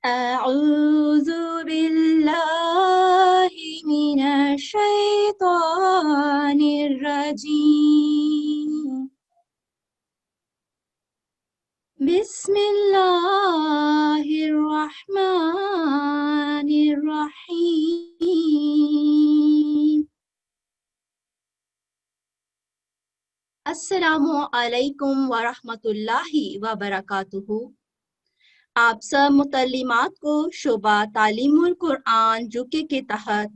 أعوذ بالله من الشيطان الرجيم بسم الله الرحمن الرحيم السلام علیکم ورحمۃ اللہ وبرکاتہ۔ آپ سب متعلمات کو شعبہ تعلیم القرآن جوکے کے تحت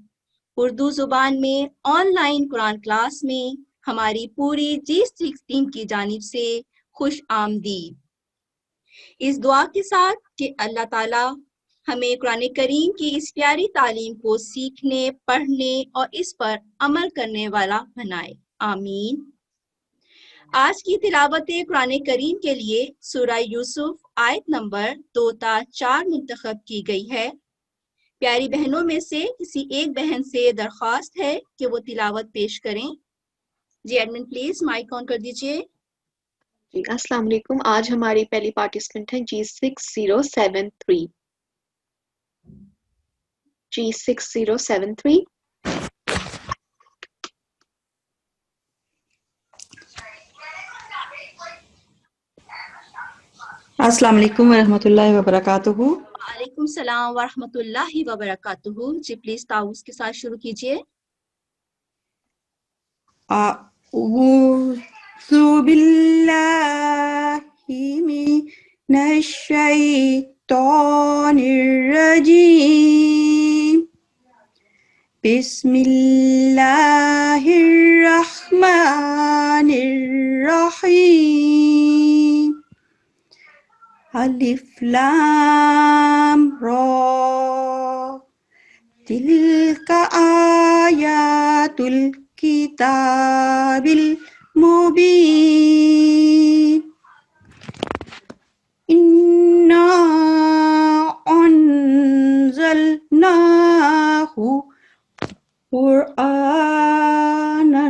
اردو زبان میں آن لائن قرآن کلاس میں ہماری پوری G6 ٹیم کی جانب سے خوش آمدید۔ اس دعا کے ساتھ کہ اللہ تعالیٰ ہمیں قرآن کریم کی اس پیاری تعلیم کو سیکھنے، پڑھنے اور اس پر عمل کرنے والا بنائے، آمین۔ آج کی تلاوت قرآن کریم کے لیے سورہ یوسف آیت نمبر 2 تا 4 منتخب کی گئی ہے۔ پیاری بہنوں میں سے کسی ایک بہن سے درخواست ہے کہ وہ تلاوت پیش کریں۔ جی ایڈمن پلیز مائک آن کر دیجیے۔ جی السلام علیکم۔ آج ہماری پہلی پارٹیسپینٹ ہے G6073۔ G6073۔ السلام علیکم ورحمۃ اللہ وبرکاتہ۔ وعلیکم السلام ورحمۃ اللہ وبرکاتہ۔ جی پلیز تعاوض کے ساتھ شروع کیجیے۔ اعوذ باللہ من الشیطان الرجیم، بسم اللہ الرحمن الرحیم، الف لام را، تلک آیات الکتاب المبین، انا انزلناہ قرآنا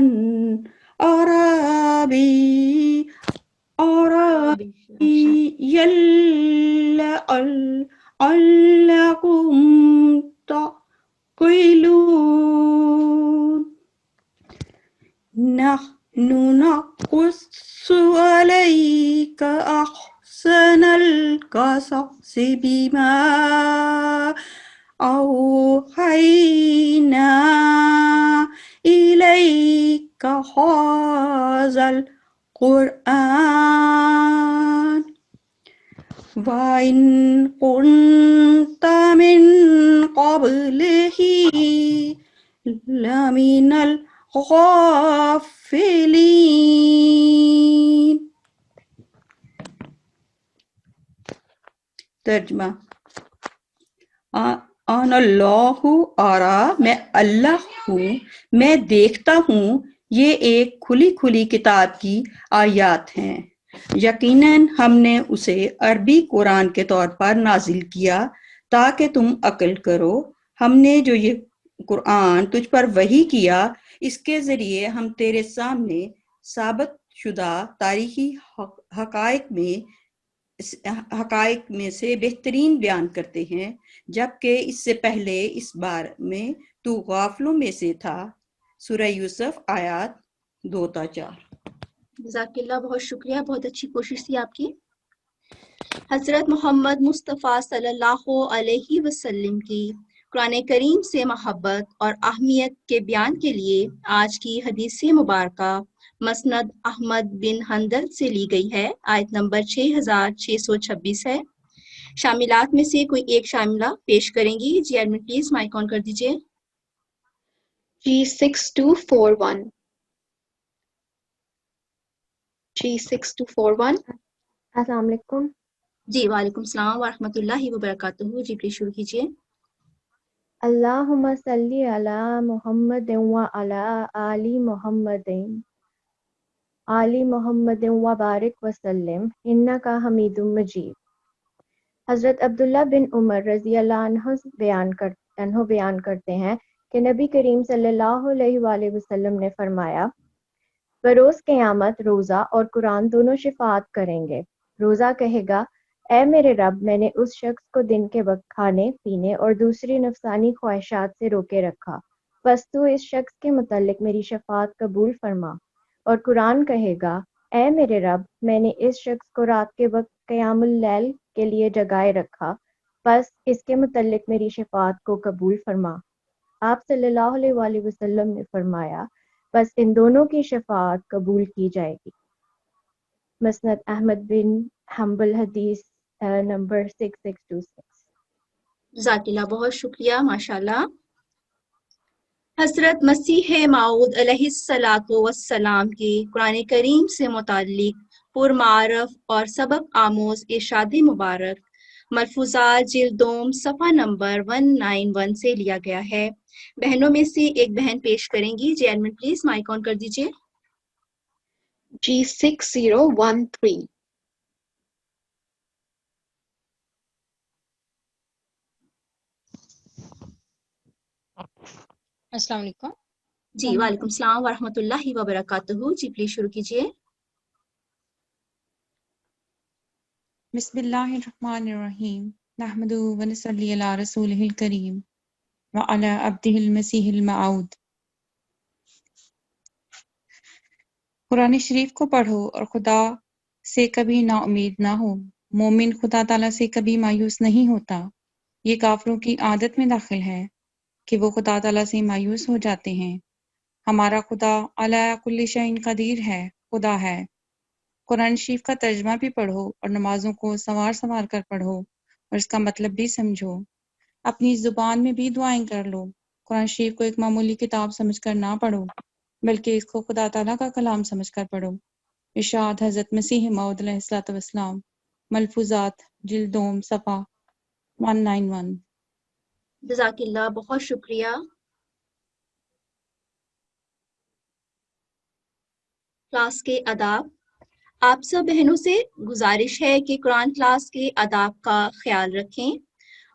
عربيا لعلكم تعقلون، نحن نقص عليك أحسن القصص بما أوحينا إليك هذا القرآن وإن كنت من قبله لمن الغافلين۔ ترجمہ۔ آن اللہ آرا، میں اللہ ہوں، میں دیکھتا ہوں، یہ ایک کھلی کھلی کتاب کی آیات ہیں۔ یقیناً ہم نے اسے عربی قرآن کے طور پر نازل کیا تاکہ تم عقل کرو۔ ہم نے جو یہ قرآن تجھ پر وحی کیا، اس کے ذریعے ہم تیرے سامنے ثابت شدہ تاریخی حقائق میں سے بہترین بیان کرتے ہیں، جبکہ اس سے پہلے اس بار میں تو غافلوں میں سے تھا۔ سورہ یوسف آیات 2 تا 4۔ جزاک اللہ، بہت شکریہ، بہت اچھی کوشش تھی آپ کی۔ حضرت محمد مصطفیٰ صلی اللہ علیہ وسلم کی قرآن کریم سے محبت اور اہمیت کے بیان کے لیے آج کی حدیث مبارکہ مسند احمد بن حنبل سے لی گئی ہے۔ آیت نمبر 6626 ہے۔ شاملات میں سے کوئی ایک شاملہ پیش کریں گی؟ جی ایڈمن پلیز مائک آن کر دیجیے۔ G6241۔ G6241۔ السلام علیکم۔ جی وعلیکم السلام ورحمۃ اللہ وبرکاتہ۔ جی پلیز شروع کیجیے۔ اللہم صلی علی محمد وعلی آل محمد وبارک وسلم انک حمید مجید۔ حضرت عبداللہ بن عمر رضی اللہ عنہ بیان کرتے ہیں کہ نبی کریم صلی اللہ علیہ وآلہ وسلم نے فرمایا، بروز قیامت روزہ اور قرآن دونوں شفاعت کریں گے۔ روزہ کہے گا، اے میرے رب میں نے اس شخص کو دن کے وقت کھانے پینے اور دوسری نفسانی خواہشات سے روکے رکھا، بس تو اس شخص کے متعلق میری شفاعت قبول فرما۔ اور قرآن کہے گا، اے میرے رب میں نے اس شخص کو رات کے وقت قیام اللیل کے لیے جگائے رکھا، بس اس کے متعلق میری شفاعت کو قبول فرما۔ آپ صلی اللہ علیہ وآلہ وسلم نے فرمایا، بس ان دونوں کی شفاعت قبول کی جائے گی۔ مسند احمد بن حنبل حدیث نمبر 6626۔ جزاک اللہ، بہت شکریہ، ماشاءاللہ۔ حضرت مسیح موعود علیہ الصلاۃ والسلام کی قرآن کریم سے متعلق پرمعرف اور سبق آموز ارشاد مبارک ملفوظات جلد دوم صفحہ نمبر 191 سے لیا گیا ہے۔ بہنوں میں سے ایک بہن پیش کریں گی۔ جی ایڈمن پلیز مائک آن کر دیجیے۔ G6013۔ السلام علیکم۔ جی وعلیکم السلام ورحمۃ اللہ وبرکاتہ۔ جی پلیز شروع کیجیے۔ بسم اللہ الرحمن الرحیم، نحمدہ ونصلی علی رسولہ الکریم وعلی عبدہ المسیح الموعود۔ قرآن شریف کو پڑھو اور خدا سے کبھی نا امید نہ ہو۔ مومن خدا تعالیٰ سے کبھی مایوس نہیں ہوتا۔ یہ کافروں کی عادت میں داخل ہے کہ وہ خدا تعالیٰ سے مایوس ہو جاتے ہیں۔ ہمارا خدا علی کل شیء قدیر ہے، خدا ہے۔ قرآن شریف کا ترجمہ بھی پڑھو اور نمازوں کو سنوار سنوار کر پڑھو اور اس کا مطلب بھی سمجھو۔ اپنی زبان میں بھی دعائیں کر لو۔ قرآن شریف کو ایک معمولی کتاب سمجھ کر نہ پڑھو بلکہ اس کو خدا تعالیٰ کا کلام سمجھ کر پڑھو۔ ارشاد حضرت مسیح موعود علیہ الصلوۃ والسلام، ملفوظات جلد دوم صفحہ 191۔ جزاک اللہ، بہت شکریہ۔ کلاس کے آداب۔ آپ سب بہنوں سے گزارش ہے کہ قرآن کلاس کے آداب کا خیال رکھیں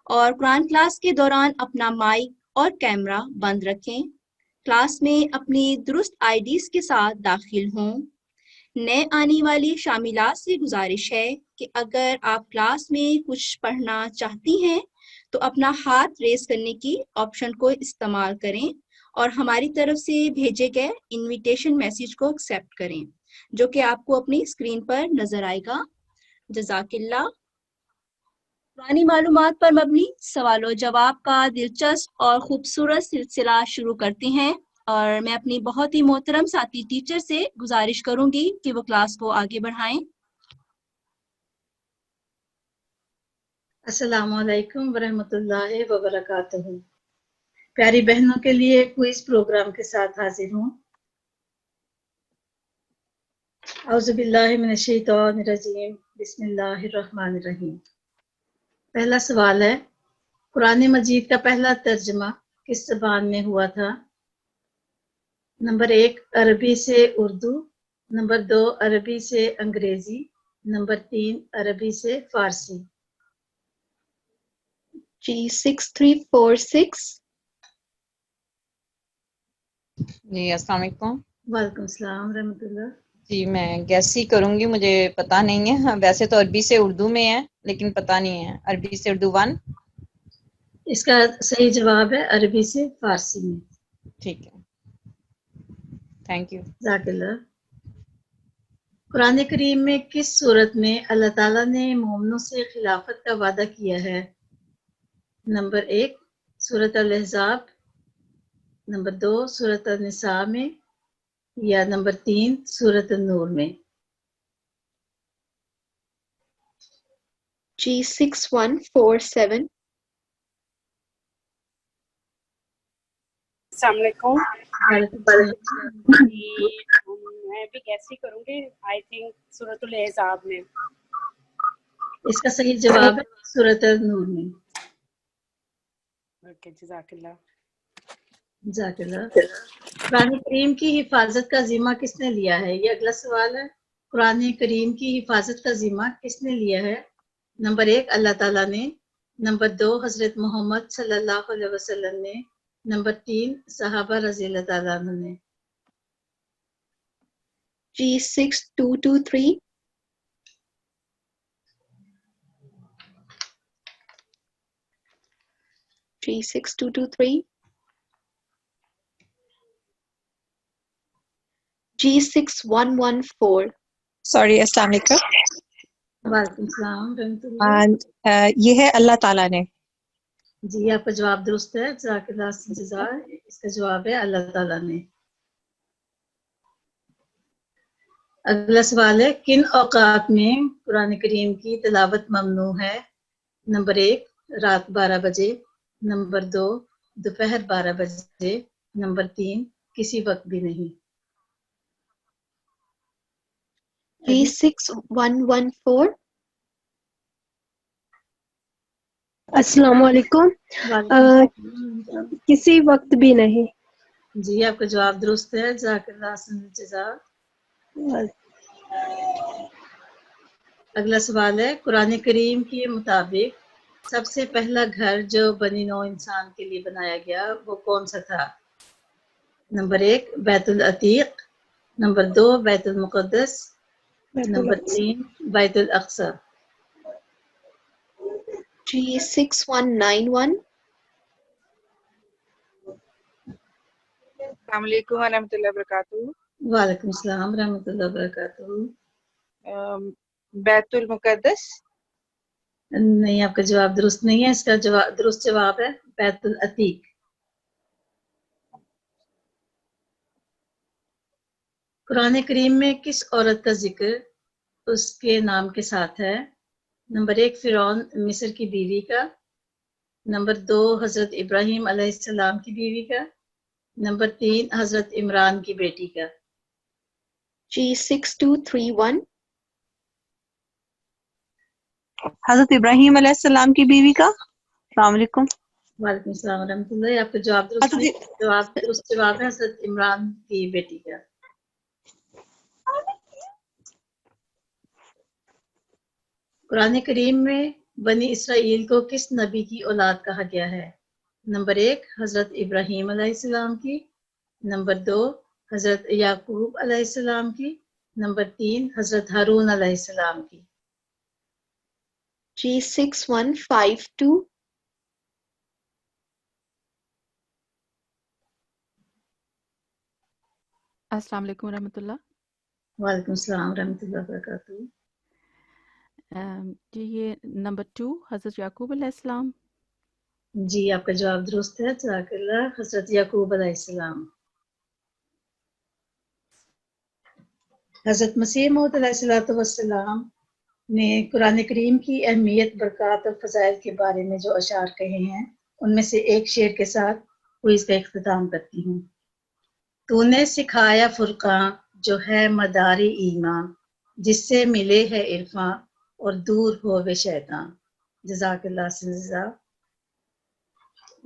اور قرآن کلاس کے دوران اپنا مائک اور کیمرہ بند رکھیں۔ کلاس میں اپنی درست آئی ڈیز کے ساتھ داخل ہوں۔ نئے آنے والی شاملات سے گزارش ہے کہ اگر آپ کلاس میں کچھ پڑھنا چاہتی ہیں تو اپنا ہاتھ ریز کرنے کی آپشن کو استعمال کریں اور ہماری طرف سے بھیجے گئے انویٹیشن میسیج کو ایکسیپٹ کریں، جو کہ آپ کو اپنی اسکرین پر نظر آئے گا۔ جزاک اللہ۔ پرانی معلومات پر مبنی سوال و جواب کا دلچسپ اور خوبصورت سلسلہ شروع کرتے ہیں، اور میں اپنی بہت ہی محترم ساتھی ٹیچر سے گزارش کروں گی کہ وہ کلاس کو آگے بڑھائیں۔ السلام علیکم ورحمۃ اللہ وبرکاتہ۔ پیاری بہنوں کے لیے کوئز پروگرام کے ساتھ حاضر ہوں۔ اعوذ باللہ من الشیطان الرجیم، بسم اللہ الرحمن الرحیم۔ پہلا سوال ہے، قرآن مجید کا پہلا ترجمہ کس زبان میں ہوا تھا؟ نمبر 1 عربی سے اردو، نمبر 2 عربی سے انگریزی، نمبر 3 عربی سے فارسی۔ G6346۔ جی السلام علیکم۔ وعلیکم السلام ورحمۃ اللہ۔ جی میں گیس ہی کروں گی، مجھے پتہ نہیں ہے، ویسے تو عربی سے اردو میں ہے لیکن پتہ نہیں ہے۔ عربی سے اردو 1۔ اس کا صحیح جواب ہے عربی سے فارسی میں۔ ٹھیک ہے، تھینک یو۔ جزاک اللہ۔ قرآن کریم میں کس صورت میں اللہ تعالیٰ نے مومنوں سے خلافت کا وعدہ کیا ہے؟ نمبر 1 سورۃ الاحزاب، نمبر 2 سورۃ النساء میں، یا نمبر 3 سورۃ النور میں؟ G6147۔ السلام علیکم۔ وعلیکم السلام۔ میں بھی گیس ہی کروں گی، آئی تھنک سورۃ الاحزاب میں۔ اس کا صحیح جواب ہے سورۃ النور میں۔ اوکے، جزاک اللہ۔ جزاک اللہ۔ قرآن کریم کی حفاظت کا ذمہ کس نے لیا ہے؟ یہ اگلا سوال ہے۔ قرآن کریم کی حفاظت کا ذمہ کس نے لیا ہے؟ نمبر 1 اللہ تعالیٰ نے، نمبر 2 حضرت محمد صلی اللہ علیہ وسلم نے، نمبر 3 صحابہ رضی اللہ تعالیٰ عنہ نے۔ G6223۔ G6223. G6114. سوری السلام علیکم. وعلیکم السلام ورحمۃ اللہ. یہ ہے اللہ تعالیٰ نے. جی آپ کا جواب درست ہے. جزاک اللہ جزا. اس کا جواب ہے اللہ تعالیٰ نے. اگلا سوال ہے کن اوقات میں قرآن کریم کی تلاوت ممنوع ہے؟ نمبر 1 رات 12 بجے، نمبر 2 دوپہر 12 بجے، نمبر 3 کسی وقت بھی نہیں. G6114. السلام علیکم. وعلیکم السلام. کسی وقت بھی نہیں. جی آپ کا جواب درست ہے. جزاک اللہ جزا. اگلا سوال ہے قرآن کریم کے مطابق سب سے پہلا گھر جو بنی نوع انسان کے لیے بنایا گیا وہ کون سا تھا؟ نمبر 1 بیت العتیق، نمبر 2 بیت المقدس، نمبر 3 بیت الاقصی. G6191. السلام علیکم ورحمۃ اللہ وبرکاتہ. وعلیکم السلام ورحمۃ اللہ وبرکاتہ. بیت المقدس. نہیں آپ کا جواب درست نہیں ہے. اس کا درست جواب ہے بیت العتیق. قرآن کریم میں کس عورت کا ذکر اس کے نام کے ساتھ ہے؟ نمبر 1 فرعون مصر کی بیوی کا، نمبر 2 حضرت ابراہیم علیہ السلام کی بیوی کا، نمبر 3 حضرت عمران کی بیٹی کا. G6231. حضرت ابراہیم علیہ السلام کی بیوی کا. السلام علیکم. وعلیکم السلام ورحمۃ اللہ. آپ کا جواب درست جواب ہے حضرت عمران کی بیٹی کا. قرآن کریم میں بنی اسرائیل کو کس نبی کی اولاد کہا گیا ہے؟ نمبر 1 حضرت ابراہیم علیہ السلام کی، نمبر 2 حضرت یعقوب علیہ السلام کی، نمبر 3 حضرت ہارون علیہ السلام کی. G6152. السلام علیکم ورحمۃ اللہ. وعلیکم السلام ورحمۃ اللہ وبرکاتہ. جی یہ نمبر 2 حضرت یعقوب علیہ السلام. جی آپ کا جواب درست ہے. جزاک اللہ. حضرت یعقوب علیہ السلام. حضرت مسیح موعود علیہ السلام نے قرآن کریم کی اہمیت، برکات اور فضائل کے بارے میں جو اشعار کہے ہیں ان میں سے ایک شعر کے ساتھ کوئز کا اختتام کرتی ہوں. تو نے سکھایا فرقاں جو ہے مداری ایمان، جس سے ملے ہے عرفاں اور دور ہووے شیطان. جزاک اللہ جزا.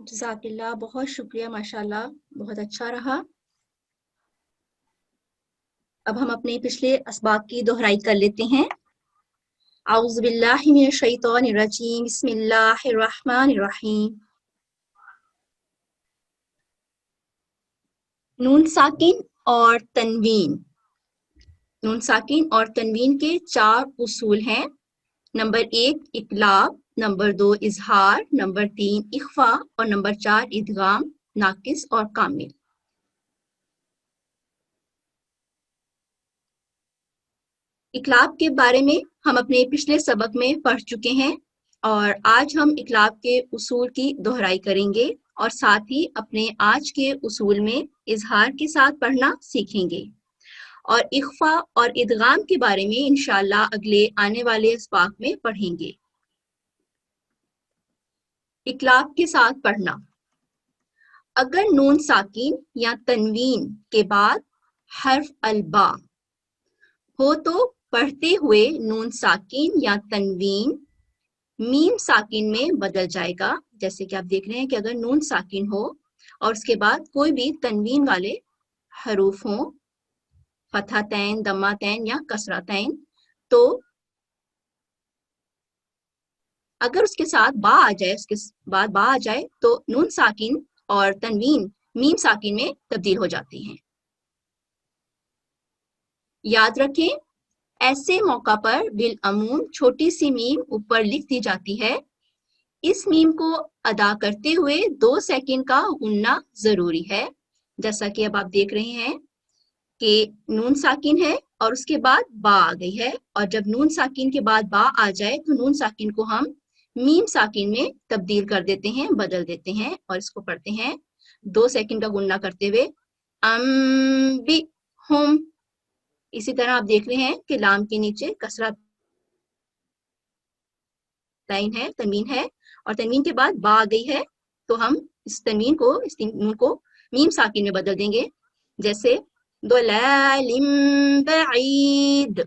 جزاک اللہ. بہت شکریہ. ماشاءاللہ بہت اچھا رہا. اب ہم اپنے پچھلے اسباق کی دہرائی کر لیتے ہیں. اعوذ باللہ من الشیطان الرجیم. بسم اللہ الرحمن الرحیم. نون ساکن اور تنوین. نون ساکن اور تنوین کے 4 اصول ہیں. نمبر 1 اقلاب، نمبر 2 اظہار، نمبر 3 اخفا اور نمبر 4 ادغام ناقص اور کامل. اقلاب کے بارے میں ہم اپنے پچھلے سبق میں پڑھ چکے ہیں اور آج ہم اقلاب کے اصول کی دہرائی کریں گے اور ساتھ ہی اپنے آج کے اصول میں اظہار کے ساتھ پڑھنا سیکھیں گے اور اخفا اور ادغام کے بارے میں انشاءاللہ اگلے آنے والے اسباق میں پڑھیں گے. اقلاب کے ساتھ پڑھنا. اگر نون ساکن یا تنوین کے بعد حرف البا ہو تو پڑھتے ہوئے نون ساکن یا تنوین میم ساکن میں بدل جائے گا. جیسے کہ آپ دیکھ رہے ہیں کہ اگر نون ساکن ہو اور اس کے بعد کوئی بھی تنوین والے حروف ہوں، فتحتین، ضمتین یا کسرتین، تو اگر اس کے ساتھ با آ جائے، اس کے بعد با آ جائے تو نون ساکن اور تنوین میم ساکن میں تبدیل ہو جاتی ہیں. یاد رکھیں ایسے موقع پر بالعموم چھوٹی سی میم اوپر لکھ دی جاتی ہے. اس میم کو ادا کرتے ہوئے 2 سیکنڈ کا غنہ ضروری ہے. جیسا کہ اب آپ دیکھ رہے ہیں کہ نون ساکن ہے اور اس کے بعد با آ گئی ہے، اور جب نون ساکن کے بعد با آ جائے تو نون ساکن کو ہم میم ساکن میں تبدیل کر دیتے ہیں، بدل دیتے ہیں، اور اس کو پڑھتے ہیں 2 سیکنڈ کا غنہ کرتے ہوئے ام بی ہم. اسی طرح آپ دیکھ رہے ہیں کہ لام کے نیچے کسرہ لائن ہے، تنوین ہے، اور تنوین کے بعد با آ گئی ہے تو ہم اس تنوین کو، اس نون کو میم ساکن میں بدل دیں گے، جیسے ضلال بعید.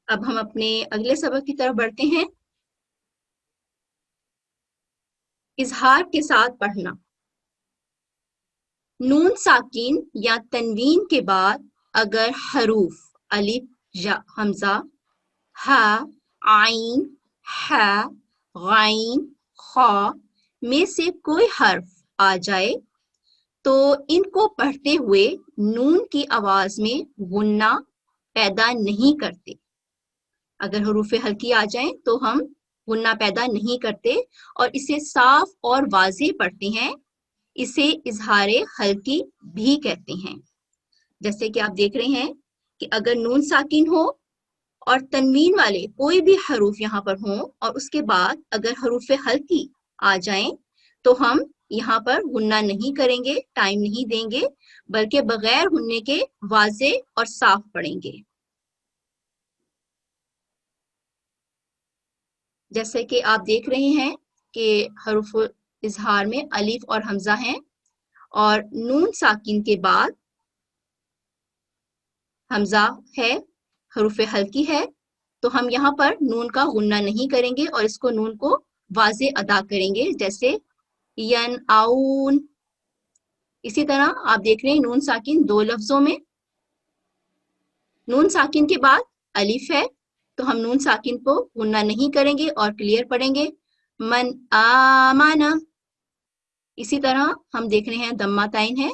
اب ہم اپنے اگلے سبق کی طرف بڑھتے ہیں. اظہار کے ساتھ پڑھنا. نون ساکن یا تنوین کے بعد اگر حروف الف یا حمزہ، ہا، عین، ح، غین، خا میں سے کوئی حرف آ جائے تو ان کو پڑھتے ہوئے نون کی آواز میں غنہ پیدا نہیں کرتے. اگر حروف ہلکی آ جائیں تو ہم غنہ پیدا نہیں کرتے اور اسے صاف اور واضح پڑھتے ہیں. اسے اظہار حلقی بھی کہتے ہیں. جیسے کہ آپ دیکھ رہے ہیں کہ اگر نون ساکن ہو اور تنوین والے کوئی بھی حروف یہاں پر ہوں اور اس کے بعد اگر حروف ہلکی آ جائیں تو ہم یہاں پر غنہ نہیں کریں گے، ٹائم نہیں دیں گے، بلکہ بغیر غنے کے واضح اور صاف پڑھیں گے. جیسے کہ آپ دیکھ رہے ہیں کہ حروف اظہار میں الف اور حمزہ ہیں اور نون ساکن کے بعد حمزہ ہے، حروف ہلکی ہے، تو ہم یہاں پر نون کا غنہ نہیں کریں گے اور اس کو نون کو واضح ادا کریں گے، جیسے ینعون. اسی طرح آپ دیکھ رہے ہیں نون ساکن 2 لفظوں میں. نون ساکن کے بعد الف ہے تو ہم نون ساکن کو غنہ نہیں کریں گے اور کلیئر پڑھیں گے من آمنا. اسی طرح ہم دیکھ رہے ہیں دمّتین ہے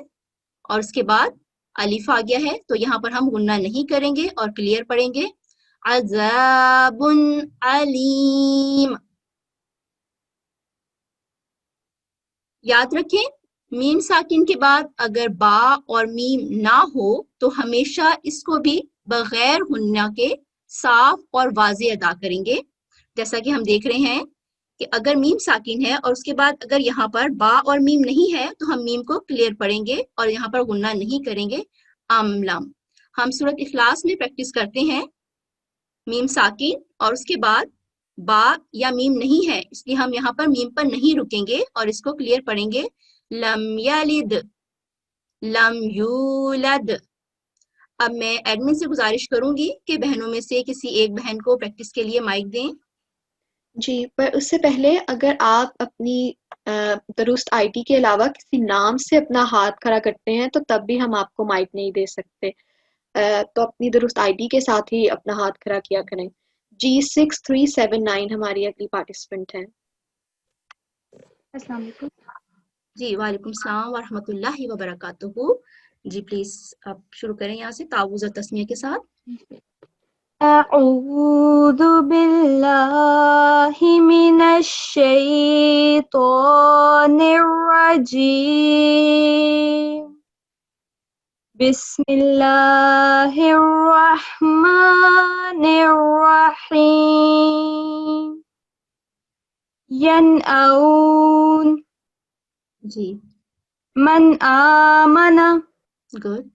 اور اس کے بعد الف آ گیا ہے تو یہاں پر ہم غنہ نہیں کریں گے اور کلیئر پڑھیں گے عذاب علیم. یاد رکھیں میم ساکن کے بعد اگر با اور میم نہ ہو تو ہمیشہ اس کو بھی بغیر غنہ کے صاف اور واضح ادا کریں گے. جیسا کہ ہم دیکھ رہے ہیں کہ اگر میم ساکن ہے اور اس کے بعد اگر یہاں پر با اور میم نہیں ہے تو ہم میم کو کلیئر پڑھیں گے اور یہاں پر غنہ نہیں کریں گے. املم. ہم سورۃ اخلاص میں پریکٹس کرتے ہیں میم ساکن اور اس کے بعد با یا میم نہیں ہے، اس لیے ہم یہاں پر میم پر نہیں رکیں گے اور اس کو کلیئر پڑھیں گے لم یلد، لم یولد. اب میں ایڈمن سے گزارش کروں گی کہ بہنوں میں سے کسی ایک بہن کو پریکٹس کے لیے مائک دیں. جی، پر اس سے پہلے اگر آپ اپنی درست آئی ڈی کے علاوہ کسی نام سے اپنا ہاتھ کھڑا کرتے ہیں تو تب بھی ہم آپ کو مائک نہیں دے سکتے. تو اپنی درست آئی ڈی کے ساتھ ہی اپنا ہاتھ کھڑا کیا کریں. G6379 ہماری اگلی پارٹیسپینٹ ہیں. السلام علیکم. جی وعلیکم السلام ورحمۃ اللہ وبرکاتہ. جی پلیز آپ شروع کریں یہاں سے تعوذ اور تسمیہ کے ساتھ. اعوذ باللہ من الشیطان الرجیم. بسم اللہ الرحمن الرحیم. ینعون. جی. من آمن. گڈ.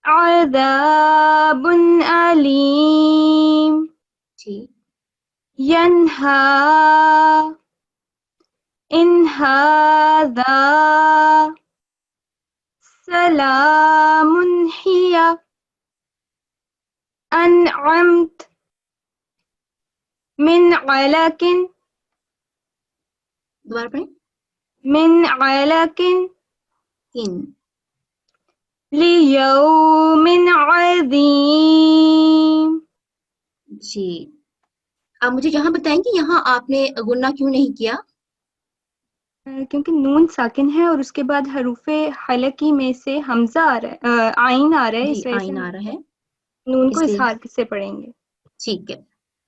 عذاب علیم. جی. ینہا. ان ھذا سلام ہی. انعمت. من علق. دوبارہ پڑھیں. من علق. ان. لیوم عظیم. جی. آپ مجھے یہاں بتائیں کہ یہاں آپ نے غنہ کیوں نہیں کیا؟ کیونکہ نون ساکن ہے اور اس کے بعد حروف حلقی میں سے حمزہ آ رہا ہے، آئین آ رہا ہے، جی اس وجہ سے آئین آ رہا ہے نون کو اس لیے. اظہار سے پڑھیں گے. ٹھیک ہے.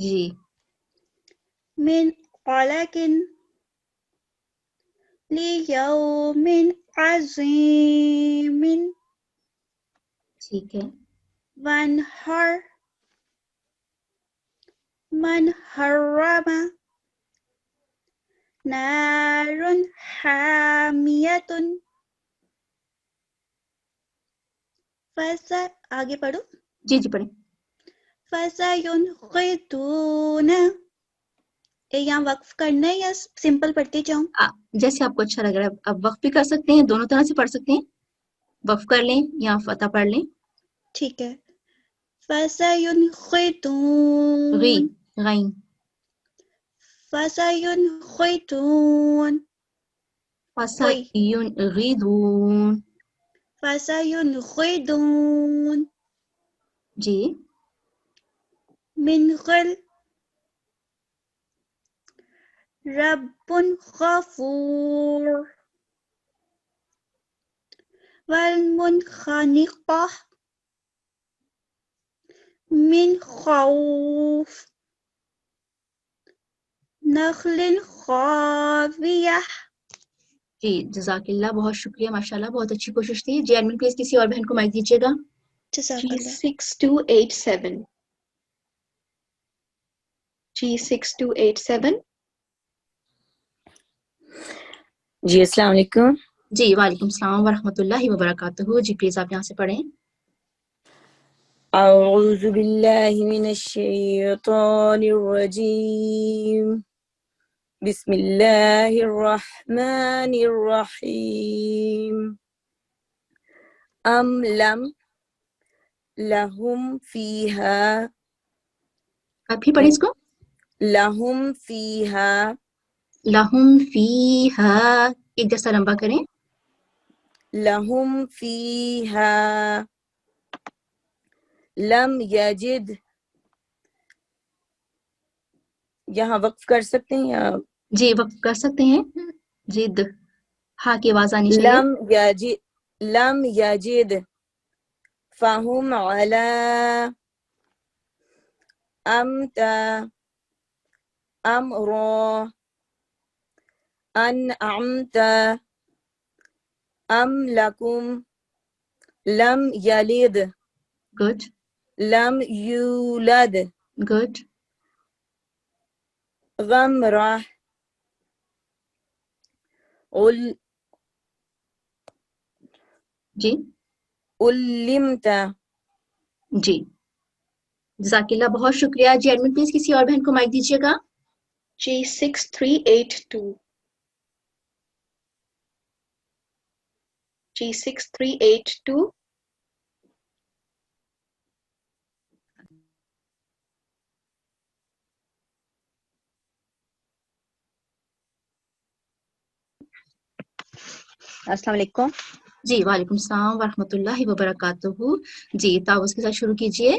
جی من علق لیوم عظیم ٹھیک ہے. وانحر من حرم نار حامیۃ آگے پڑھو. جی جی پڑھیں. فَسَيُنْغِضُونَ یہاں وقف کرنا ہے یا سمپل پڑھتے جاؤں؟ جیسے آپ کو اچھا لگ رہا ہے. آپ وقف بھی کر سکتے ہیں, دونوں طرح سے پڑھ سکتے ہیں. وقف کر لیں یا فتح پڑھ لیں. ٹھیک ہے. فَسَيُنْغِضُونَ غین فَسَيُنْغِضُونَ فَسَيُنْغِضُونَ. فَسَيُنْغِضُونَ جی من غل رب غفور والمنخنقة من خوف نخل خاویہ. جی جزاک اللہ, بہت شکریہ, ماشاء اللہ بہت اچھی کوشش تھی. جی ایڈمن پلیز کسی اور بہن کو مائک دیجیے گا. جزاک اللہ. G6287 G6287. جی السلام علیکم. جی وعلیکم السلام ورحمۃ اللہ وبرکاتہ. جی پلیز آپ یہاں سے پڑھیں. اعوذ باللہ من الشیطان الرجیم. بسم اللہ الرحمن الرحیم. ام لم لہم فیہا. آپ ہی پڑھیں اس کو. لہم فیہا. لہم فیہا, ایک جیسا لمبا کریں. لہم فیہا. لم یجد, یہاں وقف کر سکتے ہیں یا جی وقف کر سکتے ہیں. جد ہاں کی آواز آنی چاہیے. لم یجد فہم علی امت امرا انعمت ام لکم لم یلد گڈ. لم یولد گڈ. غمرہ جی علمت. جی جزاک اللہ, بہت شکریہ. جی ایڈمن پلیز کسی اور بہن کو مائک دیجیے گا. G6382 G6382. السلام علیکم. جی وعلیکم السلام ورحمۃ اللہ وبرکاتہ. جی تعوذ کے ساتھ شروع کیجیے.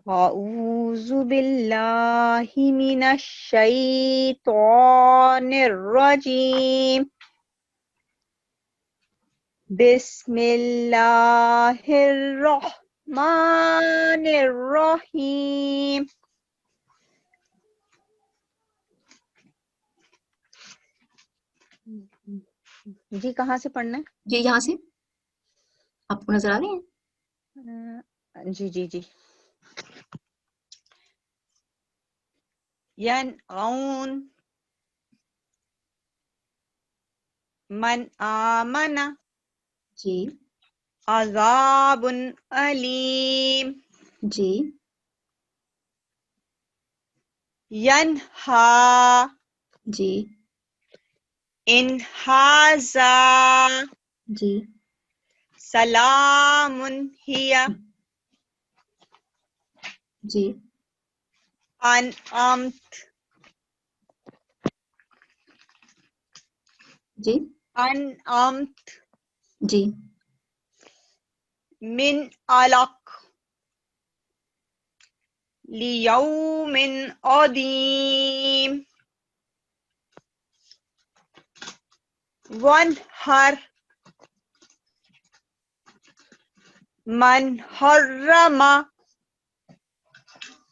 اعوذ باللہ من الشیطان الرجیم. بسم اللہ الرحمن الرحیم. جی کہاں سے پڑھنا ہے؟ جی یہاں سے آپ کو نظر آ رہے ہیں. جی جی جی. ینعون من آمن. جی عذاب علیم. جی ینہا. جی انہازا. جی سلام ہی. جی انعمت. جی انعمت. جی من علق لیوم عظیم. وانحر من حرم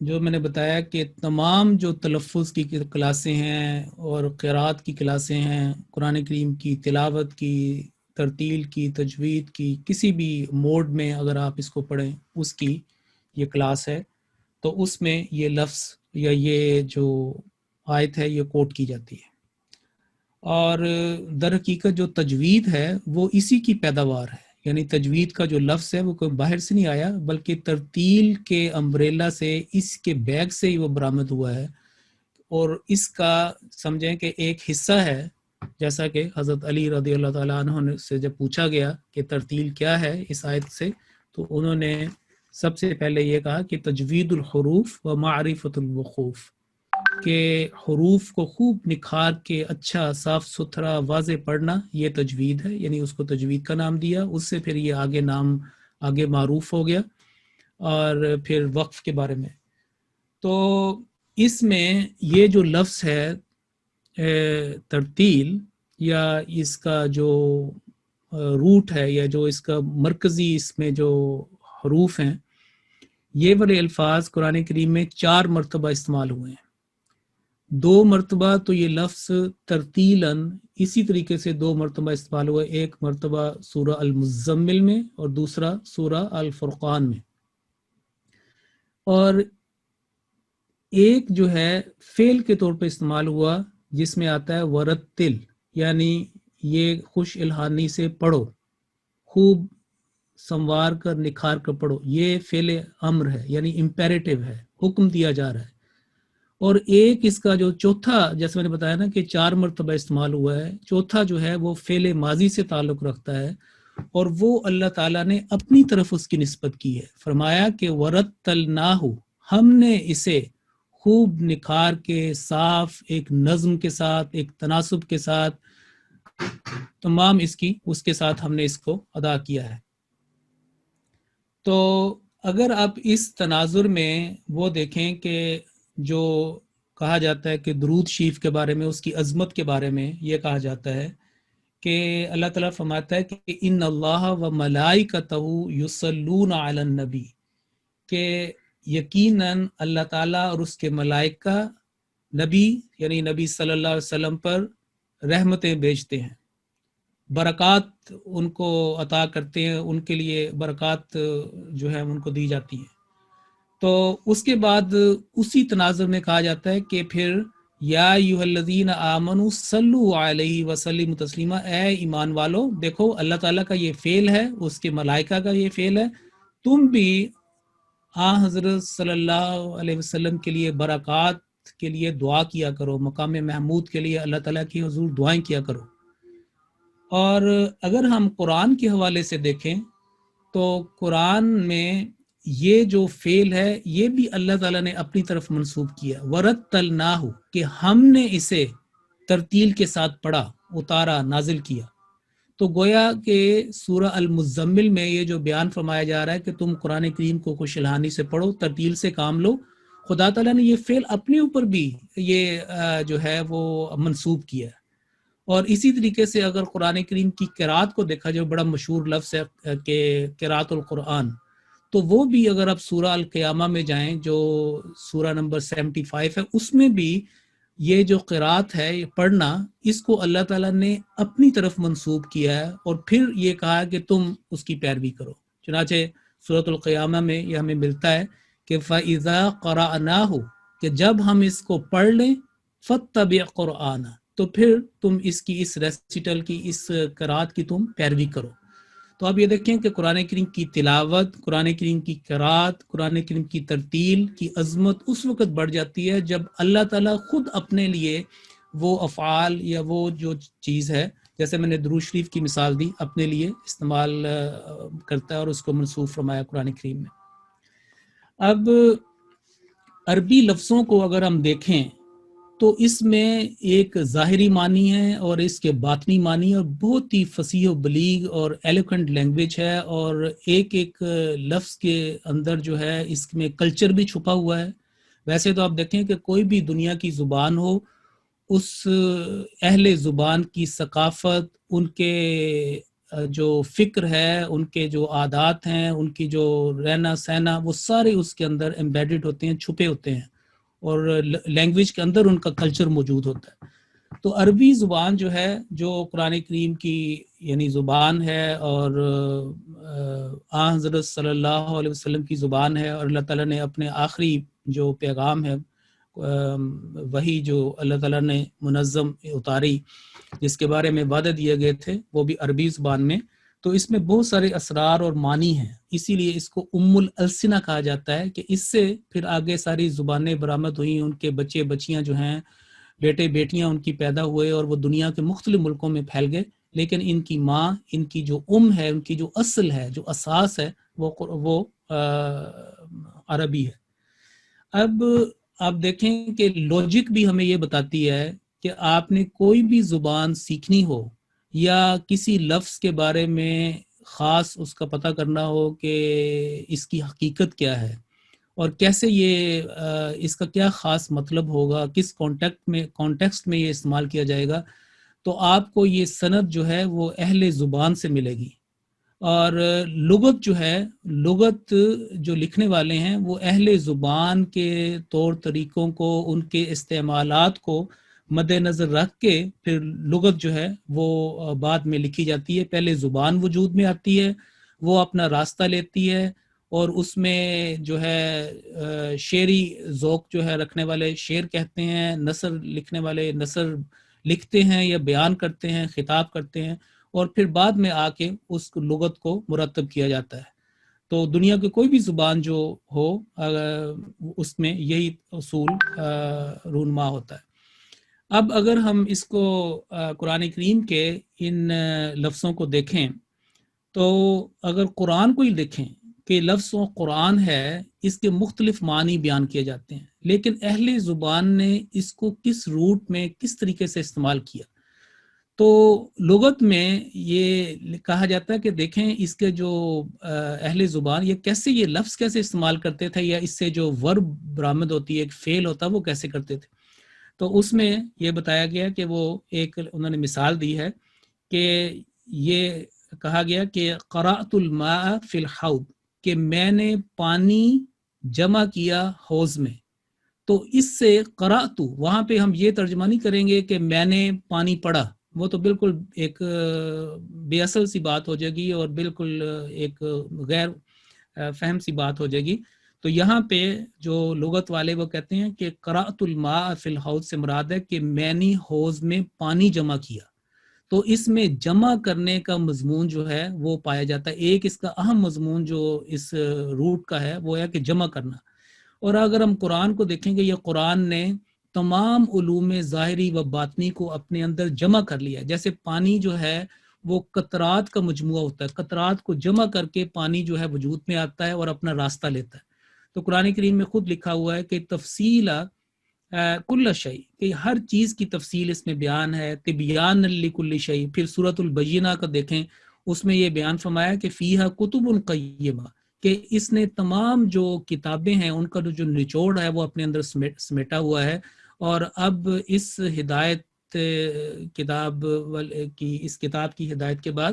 جو میں نے بتایا کہ تمام جو تلفظ کی کلاسیں ہیں اور قرات کی کلاسیں ہیں، قرآن کریم کی تلاوت کی، ترتیل کی، تجوید کی، کسی بھی موڈ میں اگر آپ اس کو پڑھیں اس کی یہ کلاس ہے، تو اس میں یہ لفظ یا یہ جو آیت ہے یہ کوٹ کی جاتی ہے۔ اور در حقیقت جو تجوید ہے وہ اسی کی پیداوار ہے، یعنی تجوید کا جو لفظ ہے وہ کوئی باہر سے نہیں آیا، بلکہ ترتیل کے امبریلا سے، اس کے بیگ سے ہی وہ برآمد ہوا ہے، اور اس کا سمجھیں کہ ایک حصہ ہے، جیسا کہ حضرت علی رضی اللہ تعالیٰ عنہ سے جب پوچھا گیا کہ ترتیل کیا ہے اس آیت سے، تو انہوں نے سب سے پہلے یہ کہا کہ تجوید الحروف و معرفت الوقوف، کہ حروف کو خوب نکھار کے اچھا صاف ستھرا واضح پڑھنا یہ تجوید ہے، یعنی اس کو تجوید کا نام دیا، اس سے پھر یہ آگے معروف ہو گیا، اور پھر وقف کے بارے میں۔ تو اس میں یہ جو لفظ ہے ترتیل، یا اس کا جو روٹ ہے، یا جو اس کا مرکزی اس میں جو حروف ہیں، یہ والے الفاظ قرآن کریم میں 4 مرتبہ استعمال ہوئے ہیں۔ 2 مرتبہ تو یہ لفظ ترتیلاً اسی طریقے سے 2 مرتبہ استعمال ہوئے، ایک مرتبہ سورہ المزمل میں اور دوسرا سورہ الفرقان میں، اور ایک جو ہے فعل کے طور پہ استعمال ہوا جس میں آتا ہے ورتل، یعنی یہ خوش الحانی سے پڑھو، خوب سنوار کر نکھار کر پڑھو، یہ فعل امر ہے، یعنی امپیریٹو ہے، حکم دیا جا رہا ہے۔ اور ایک اس کا جو چوتھا، جیسے میں نے بتایا نا کہ 4 مرتبہ استعمال ہوا ہے، چوتھا جو ہے وہ فعل ماضی سے تعلق رکھتا ہے، اور وہ اللہ تعالیٰ نے اپنی طرف اس کی نسبت کی ہے، فرمایا کہ ورتلناہ، ہم نے اسے خوب نکھار کے، صاف ایک نظم کے ساتھ، ایک تناسب کے ساتھ، تمام اس کے ساتھ ہم نے اس کو ادا کیا ہے۔ تو اگر آپ اس تناظر میں وہ دیکھیں کہ جو کہا جاتا ہے کہ درود شریف کے بارے میں، اس کی عظمت کے بارے میں یہ کہا جاتا ہے کہ اللہ تعالیٰ فرماتا ہے کہ ان اللہ و ملائکتہ یصلون علی النبی، کہ یقیناً اللہ تعالیٰ اور اس کے ملائکہ نبی یعنی نبی صلی اللہ علیہ وسلم پر رحمتیں بھیجتے ہیں، برکات ان کو عطا کرتے ہیں، ان کے لیے برکات جو ہے ان کو دی جاتی ہیں۔ تو اس کے بعد اسی تناظر میں کہا جاتا ہے کہ پھر یا ایھا الذین آمنوا صلوا علیہ وسلموا تسلیما، اے ایمان والو، دیکھو اللہ تعالیٰ کا یہ فعل ہے، اس کے ملائکہ کا یہ فعل ہے، تم بھی حضرت صلی اللہ علیہ وسلم کے لیے برکات کے لیے دعا کیا کرو، مقام محمود کے لیے اللہ تعالیٰ کی حضور دعائیں کیا کرو۔ اور اگر ہم قرآن کے حوالے سے دیکھیں تو قرآن میں یہ جو فعل ہے یہ بھی اللہ تعالیٰ نے اپنی طرف منسوب کیا، ورتلناہ، کہ ہم نے اسے ترتیل کے ساتھ پڑھا، اتارا، نازل کیا۔ تو گویا کہ سورہ المزمل میں یہ جو بیان فرمایا جا رہا ہے کہ تم قرآن کریم کو خوش الحانی سے پڑھو، ترتیل سے کام لو، خدا تعالیٰ نے یہ فعل اپنے اوپر بھی یہ جو ہے وہ منسوب کیا ہے۔ اور اسی طریقے سے اگر قرآن کریم کی قرات کو دیکھا جو بڑا مشہور لفظ ہے کہ قرات القرآن، تو وہ بھی اگر آپ سورہ القیامہ میں جائیں جو سورہ نمبر 75 ہے، اس میں بھی یہ جو قرات ہے، یہ پڑھنا، اس کو اللہ تعالیٰ نے اپنی طرف منسوب کیا ہے، اور پھر یہ کہا کہ تم اس کی پیروی کرو۔ چنانچہ سورۃ القیامہ میں یہ ہمیں ملتا ہے کہ فَإِذَا قَرَأْنَاهُ، کہ جب ہم اس کو پڑھ لیں، فَاتَّبِعْ قُرْآنَ، تو پھر تم اس کی، اس ریسیٹل کی، اس قرات کی تم پیروی کرو۔ تو اب یہ دیکھیں کہ قرآن کریم کی تلاوت، قرآن کریم کی قرات، قرآن کریم کی ترتیل کی عظمت اس وقت بڑھ جاتی ہے جب اللہ تعالیٰ خود اپنے لیے وہ افعال یا وہ جو چیز ہے، جیسے میں نے درود شریف کی مثال دی، اپنے لیے استعمال کرتا ہے اور اس کو منسوب فرمایا قرآن کریم میں۔ اب عربی لفظوں کو اگر ہم دیکھیں تو اس میں ایک ظاہری معنی ہے اور اس کے باطنی معنی، اور بہت ہی فصیح و بلیغ اور ایلیکوینٹ لینگویج ہے، اور ایک ایک لفظ کے اندر جو ہے اس میں کلچر بھی چھپا ہوا ہے۔ ویسے تو آپ دیکھیں کہ کوئی بھی دنیا کی زبان ہو، اس اہل زبان کی ثقافت، ان کے جو فکر ہے، ان کے جو عادات ہیں، ان کی جو رہنا سہنا، وہ سارے اس کے اندر ایمبیڈڈ ہوتے ہیں، چھپے ہوتے ہیں، اور لینگویج کے اندر ان کا کلچر موجود ہوتا ہے۔ تو عربی زبان جو ہے، جو قرآن کریم کی یعنی زبان ہے، اور آن حضرت صلی اللہ علیہ وسلم کی زبان ہے، اور اللہ تعالیٰ نے اپنے آخری جو پیغام ہے، وہی جو اللہ تعالیٰ نے منظم اتاری، جس کے بارے میں وعدے دیے گئے تھے، وہ بھی عربی زبان میں، تو اس میں بہت سارے اسرار اور معنی ہیں، اسی لیے اس کو ام الالسنہ کہا جاتا ہے، کہ اس سے پھر آگے ساری زبانیں برآمد ہوئیں، ان کے بچے بچیاں جو ہیں، بیٹے بیٹیاں ان کی پیدا ہوئے، اور وہ دنیا کے مختلف ملکوں میں پھیل گئے، لیکن ان کی ماں، ان کی جو ہے، ان کی جو اصل ہے، جو اساس ہے، وہ عربی ہے۔ اب آپ دیکھیں کہ لوجک بھی ہمیں یہ بتاتی ہے کہ آپ نے کوئی بھی زبان سیکھنی ہو، یا کسی لفظ کے بارے میں خاص اس کا پتہ کرنا ہو کہ اس کی حقیقت کیا ہے، اور کیسے یہ اس کا کیا خاص مطلب ہوگا، کس کانٹیکسٹ میں یہ استعمال کیا جائے گا، تو آپ کو یہ سند جو ہے وہ اہل زبان سے ملے گی۔ اور لغت جو ہے، لغت جو لکھنے والے ہیں، وہ اہل زبان کے طور طریقوں کو، ان کے استعمالات کو مد نظر رکھ کے پھر لغت جو ہے وہ بعد میں لکھی جاتی ہے۔ پہلے زبان وجود میں آتی ہے، وہ اپنا راستہ لیتی ہے، اور اس میں جو ہے شعری ذوق جو ہے رکھنے والے شعر کہتے ہیں، نثر لکھنے والے نثر لکھتے ہیں یا بیان کرتے ہیں، خطاب کرتے ہیں، اور پھر بعد میں آ کے اس لغت کو مرتب کیا جاتا ہے۔ تو دنیا کی کوئی بھی زبان جو ہو، اس میں یہی اصول رونما ہوتا ہے۔ اب اگر ہم اس کو قرآن کریم کے ان لفظوں کو دیکھیں، تو اگر قرآن کو ہی دیکھیں کہ لفظ قرآن ہے، اس کے مختلف معنی بیان کیے جاتے ہیں، لیکن اہل زبان نے اس کو کس روٹ میں کس طریقے سے استعمال کیا، تو لغت میں یہ کہا جاتا ہے کہ دیکھیں اس کے جو اہل زبان یہ کیسے، یہ لفظ کیسے استعمال کرتے تھے، یا اس سے جو ورب برآمد ہوتی ہے، ایک فعل ہوتا ہے، وہ کیسے کرتے تھے۔ تو اس میں یہ بتایا گیا کہ وہ ایک انہوں نے مثال دی ہے کہ یہ کہا گیا کہ قرأت الماء فی الحوض، کہ میں نے پانی جمع کیا حوض میں۔ تو اس سے قرأت، وہاں پہ ہم یہ ترجمہ نہیں کریں گے کہ میں نے پانی پڑھا، وہ تو بالکل ایک بے اصل سی بات ہو جائے گی، اور بالکل ایک غیر فہم سی بات ہو جائے گی۔ تو یہاں پہ جو لغت والے وہ کہتے ہیں کہ قرأت الماء فی الحوض سے مراد ہے کہ میں نے حوض میں پانی جمع کیا۔ تو اس میں جمع کرنے کا مضمون جو ہے وہ پایا جاتا ہے۔ ایک اس کا اہم مضمون جو اس روٹ کا ہے وہ ہے کہ جمع کرنا۔ اور اگر ہم قرآن کو دیکھیں گے، یہ قرآن نے تمام علوم ظاہری و باطنی کو اپنے اندر جمع کر لیا۔ جیسے پانی جو ہے وہ قطرات کا مجموعہ ہوتا ہے، قطرات کو جمع کر کے پانی جو ہے وجود میں آتا ہے اور اپنا راستہ لیتا ہے۔ تو قرآن کریم میں خود لکھا ہوا ہے کہ تفصیل کل شیء، کہ ہر چیز کی تفصیل اس میں بیان ہے، تبیان لکل شیء۔ پھر سورۃ البینہ کا دیکھیں، اس میں یہ بیان فرمایا کہ فیہا کتب قیمہ، کہ اس نے تمام جو کتابیں ہیں ان کا جو نچوڑ ہے وہ اپنے اندر سمیٹا ہوا ہے۔ اور اب اس ہدایت کتاب کی، اس کتاب کی ہدایت کے بعد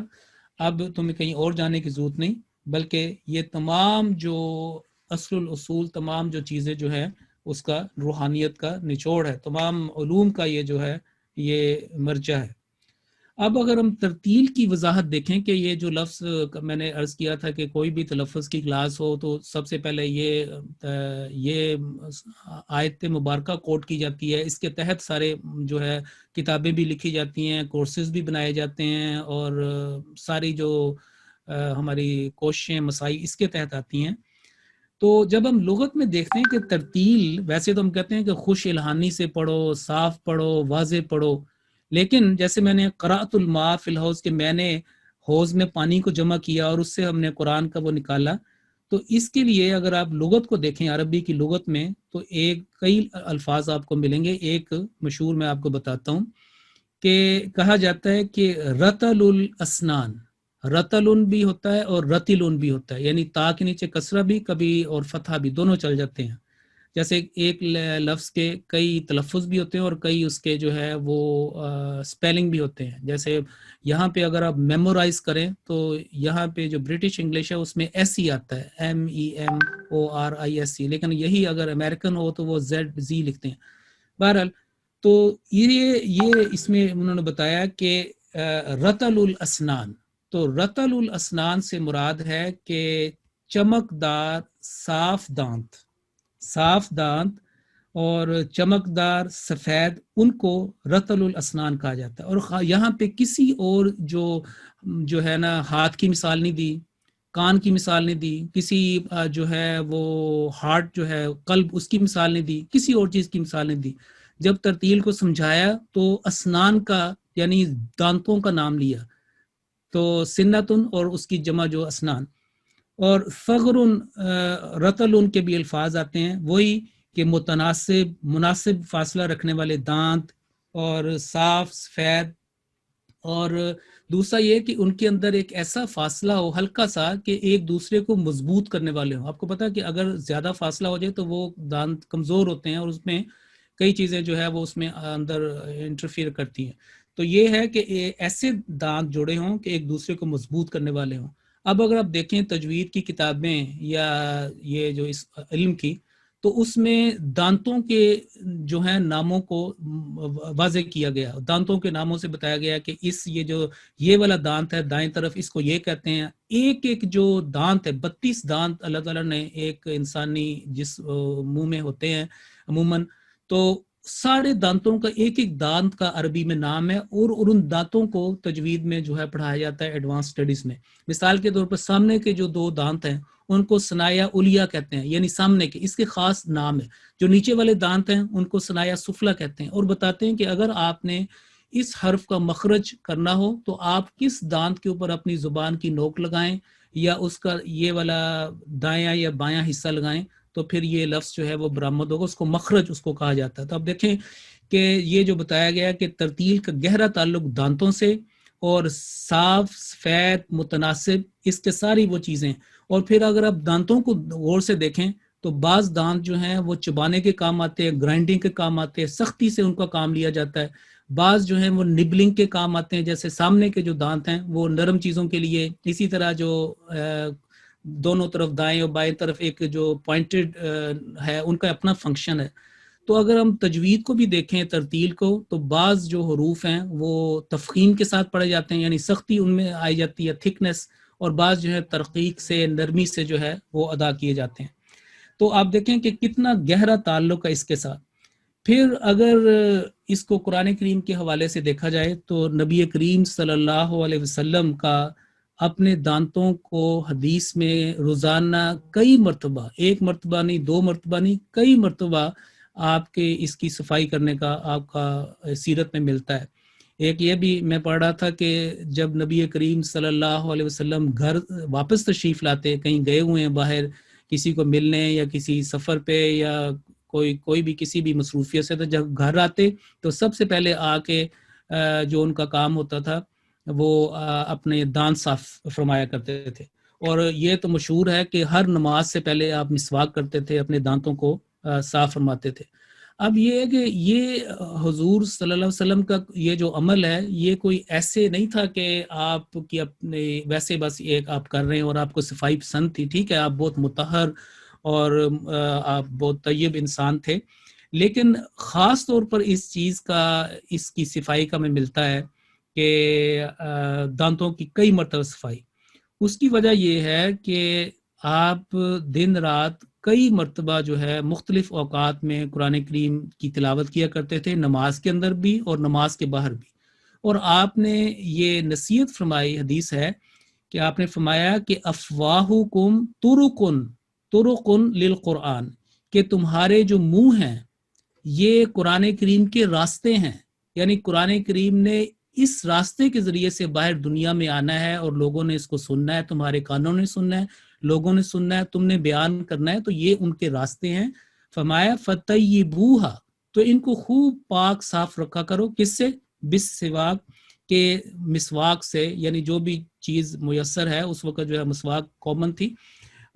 اب تمہیں کہیں اور جانے کی ضرورت نہیں، بلکہ یہ تمام جو اصل الاصول، تمام جو چیزیں جو ہے اس کا روحانیت کا نچوڑ ہے، تمام علوم کا یہ جو ہے یہ مرجع ہے۔ اب اگر ہم ترتیل کی وضاحت دیکھیں کہ یہ جو لفظ میں نے عرض کیا تھا کہ کوئی بھی تلفظ کی کلاس ہو تو سب سے پہلے یہ آیت مبارکہ کوٹ کی جاتی ہے، اس کے تحت سارے جو ہے کتابیں بھی لکھی جاتی ہیں، کورسز بھی بنائے جاتے ہیں، اور ساری جو ہماری کوششیں مساعی اس کے تحت آتی ہیں۔ تو جب ہم لغت میں دیکھتے ہیں کہ ترتیل، ویسے تو ہم کہتے ہیں کہ خوش الہانی سے پڑھو، صاف پڑھو، واضح پڑھو، لیکن جیسے میں نے قرأت الماء فی الحوض کہ میں نے حوض میں پانی کو جمع کیا اور اس سے ہم نے قرآن کا وہ نکالا، تو اس کے لیے اگر آپ لغت کو دیکھیں، عربی کی لغت میں، تو کئی الفاظ آپ کو ملیں گے۔ ایک مشہور میں آپ کو بتاتا ہوں کہ کہا جاتا ہے کہ رتل الاسنان، رتلن بھی ہوتا ہے اور رتلن بھی ہوتا ہے، یعنی تا کے نیچے کسرہ بھی کبھی اور فتحہ بھی، دونوں چل جاتے ہیں۔ جیسے ایک لفظ کے کئی تلفظ بھی ہوتے ہیں اور کئی اس کے جو ہے وہ سپیلنگ بھی ہوتے ہیں. جیسے یہاں پہ اگر آپ میمورائز کریں تو یہاں پہ جو برٹش انگلش ہے اس میں ایس ای آتا ہے, MEMORISC, لیکن یہی اگر امریکن ہو تو وہ ZZ لکھتے ہیں. بہرحال تو یہ اس میں انہوں نے بتایا کہ رطل الاسنان, تو رطل الاسنان سے مراد ہے کہ چمکدار صاف دانت اور چمکدار سفید, ان کو رطل الاسنان کہا جاتا ہے. اور یہاں پہ کسی اور جو ہے نا ہاتھ کی مثال نہیں دی, کان کی مثال نہیں دی, کسی جو ہے وہ ہارٹ جو ہے قلب اس کی مثال نہیں دی, کسی اور چیز کی مثال نہیں دی. جب ترتیل کو سمجھایا تو اسنان کا یعنی دانتوں کا نام لیا, تو سنتن اور اس کی جمع جو اسنان, اور ثغرن رطل کے بھی الفاظ آتے ہیں, وہی کہ مناسب فاصلہ رکھنے والے دانت اور صاف سفید. اور دوسرا یہ کہ ان کے اندر ایک ایسا فاصلہ ہو ہلکا سا کہ ایک دوسرے کو مضبوط کرنے والے ہوں. آپ کو پتا کہ اگر زیادہ فاصلہ ہو جائے تو وہ دانت کمزور ہوتے ہیں اور اس میں کئی چیزیں جو ہے وہ اس میں اندر انٹرفیئر کرتی ہیں. تو یہ ہے کہ ایسے دانت جوڑے ہوں کہ ایک دوسرے کو مضبوط کرنے والے ہوں. اب اگر آپ دیکھیں تجوید کی کتابیں یا یہ جو اس علم کی, تو اس میں دانتوں کے جو ہیں ناموں کو واضح کیا گیا, دانتوں کے ناموں سے بتایا گیا کہ یہ والا دانت ہے دائیں طرف, اس کو یہ کہتے ہیں. ایک جو دانت ہے, 32 دانت اللہ تعالیٰ نے ایک انسانی جس منہ میں ہوتے ہیں عموماً, تو سارے دانتوں کا ایک دانت کا عربی میں نام ہے, اور ان دانتوں کو تجوید میں جو ہے پڑھایا جاتا ہے ایڈوانس سٹڈیز میں. مثال کے طور پر سامنے کے جو 2 دانت ہیں ان کو ثنایا اولیا کہتے ہیں, یعنی سامنے کے, اس کے خاص نام ہے. جو نیچے والے دانت ہیں ان کو ثنایا سفلا کہتے ہیں, اور بتاتے ہیں کہ اگر آپ نے اس حرف کا مخرج کرنا ہو تو آپ کس دانت کے اوپر اپنی زبان کی نوک لگائیں یا اس کا یہ والا دایاں یا بایاں حصہ لگائیں تو پھر یہ لفظ جو ہے وہ برآمد ہوگا, اس کو مخرج اس کو کہا جاتا ہے. تو اب دیکھیں کہ یہ جو بتایا گیا کہ ترتیل کا گہرا تعلق دانتوں سے, اور صاف سفید متناسب, اس کے ساری وہ چیزیں. اور پھر اگر آپ دانتوں کو غور سے دیکھیں تو بعض دانت جو ہیں وہ چبانے کے کام آتے ہیں, گرائنڈنگ کے کام آتے ہیں, سختی سے ان کا کام لیا جاتا ہے. بعض جو ہیں وہ نبلنگ کے کام آتے ہیں, جیسے سامنے کے جو دانت ہیں وہ نرم چیزوں کے لیے. اسی طرح جو دونوں طرف دائیں اور بائیں طرف ایک جو پوائنٹڈ ہے ان کا اپنا فنکشن ہے. تو اگر ہم تجوید کو بھی دیکھیں ترتیل کو, تو بعض جو حروف ہیں وہ تفخیم کے ساتھ پڑھے جاتے ہیں, یعنی سختی ان میں آئی جاتی ہے, تھکنس, اور بعض جو ہے ترقیق سے نرمی سے جو ہے وہ ادا کیے جاتے ہیں. تو آپ دیکھیں کہ کتنا گہرا تعلق ہے اس کے ساتھ. پھر اگر اس کو قرآن کریم کے حوالے سے دیکھا جائے تو نبی کریم صلی اللہ علیہ وسلم کا اپنے دانتوں کو حدیث میں روزانہ کئی مرتبہ, 1 مرتبہ نہیں, 2 مرتبہ نہیں, کئی مرتبہ آپ کے اس کی صفائی کرنے کا آپ کا سیرت میں ملتا ہے. ایک یہ بھی میں پڑھ رہا تھا کہ جب نبی کریم صلی اللہ علیہ وسلم گھر واپس تشریف لاتے, کہیں گئے ہوئے ہیں باہر کسی کو ملنے یا کسی سفر پہ یا کوئی بھی کسی بھی مصروفیت سے, تو جب گھر آتے تو سب سے پہلے آ کے جو ان کا کام ہوتا تھا وہ اپنے دانت صاف فرمایا کرتے تھے. اور یہ تو مشہور ہے کہ ہر نماز سے پہلے آپ مسواک کرتے تھے, اپنے دانتوں کو صاف فرماتے تھے. اب یہ ہے کہ یہ حضور صلی اللہ علیہ وسلم کا یہ جو عمل ہے یہ کوئی ایسے نہیں تھا کہ آپ کی اپنے ویسے بس ایک آپ کر رہے ہیں اور آپ کو صفائی پسند تھی, ٹھیک ہے, آپ بہت مطہر اور آپ بہت طیب انسان تھے, لیکن خاص طور پر اس چیز کا, اس کی صفائی کا میں ملتا ہے کہ دانتوں کی کئی مرتبہ صفائی. اس کی وجہ یہ ہے کہ آپ دن رات کئی مرتبہ جو ہے مختلف اوقات میں قرآن کریم کی تلاوت کیا کرتے تھے, نماز کے اندر بھی اور نماز کے باہر بھی. اور آپ نے یہ نصیحت فرمائی, حدیث ہے کہ آپ نے فرمایا کہ افواہکم طرقن للقرآن, کہ تمہارے جو منہ ہیں یہ قرآن کریم کے راستے ہیں, یعنی قرآن کریم نے اس راستے کے ذریعے سے باہر دنیا میں آنا ہے اور لوگوں نے اس کو سننا ہے, تمہارے کانوں نے سننا ہے, لوگوں نے سننا ہے, تم نے بیان کرنا ہے, تو یہ ان کے راستے ہیں. فرمایا فطیبوہا, تو ان کو خوب پاک صاف رکھا کرو, کس سے؟ بالسواک, کے مسواک سے, یعنی جو بھی چیز میسر ہے اس وقت جو ہے مسواک کامن تھی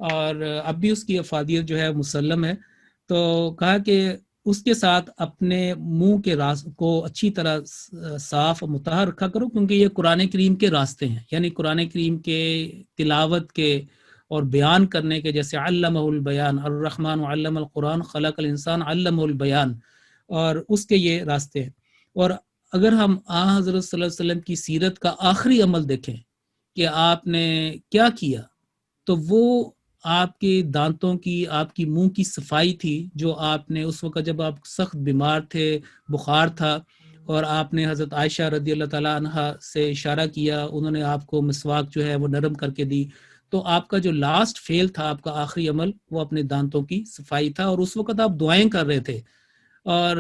اور اب بھی اس کی افادیت جو ہے مسلم ہے. تو کہا کہ اس کے ساتھ اپنے منہ کے کو اچھی طرح صاف و مطہر رکھا کرو، کیونکہ یہ قرآن کریم کے راستے ہیں، یعنی قرآن کریم کے تلاوت کے اور بیان کرنے کے، جیسے علمہ البیان، الرحمن علم القرآن خلق الانسان علمہ البیان، اور اس کے یہ راستے ہیں۔ اور اگر ہم حضرت صلی اللہ علیہ وسلم کی سیرت کا آخری عمل دیکھیں کہ آپ نے کیا کیا، تو وہ آپ کے دانتوں کی، آپ کی منہ کی صفائی تھی، جو آپ نے اس وقت جب آپ سخت بیمار تھے، بخار تھا، اور آپ نے حضرت عائشہ رضی اللہ تعالیٰ عنہ سے اشارہ کیا، انہوں نے آپ کو مسواک جو ہے وہ نرم کر کے دی، تو آپ کا جو لاسٹ فیل تھا، آپ کا آخری عمل، وہ اپنے دانتوں کی صفائی تھا، اور اس وقت آپ دعائیں کر رہے تھے، اور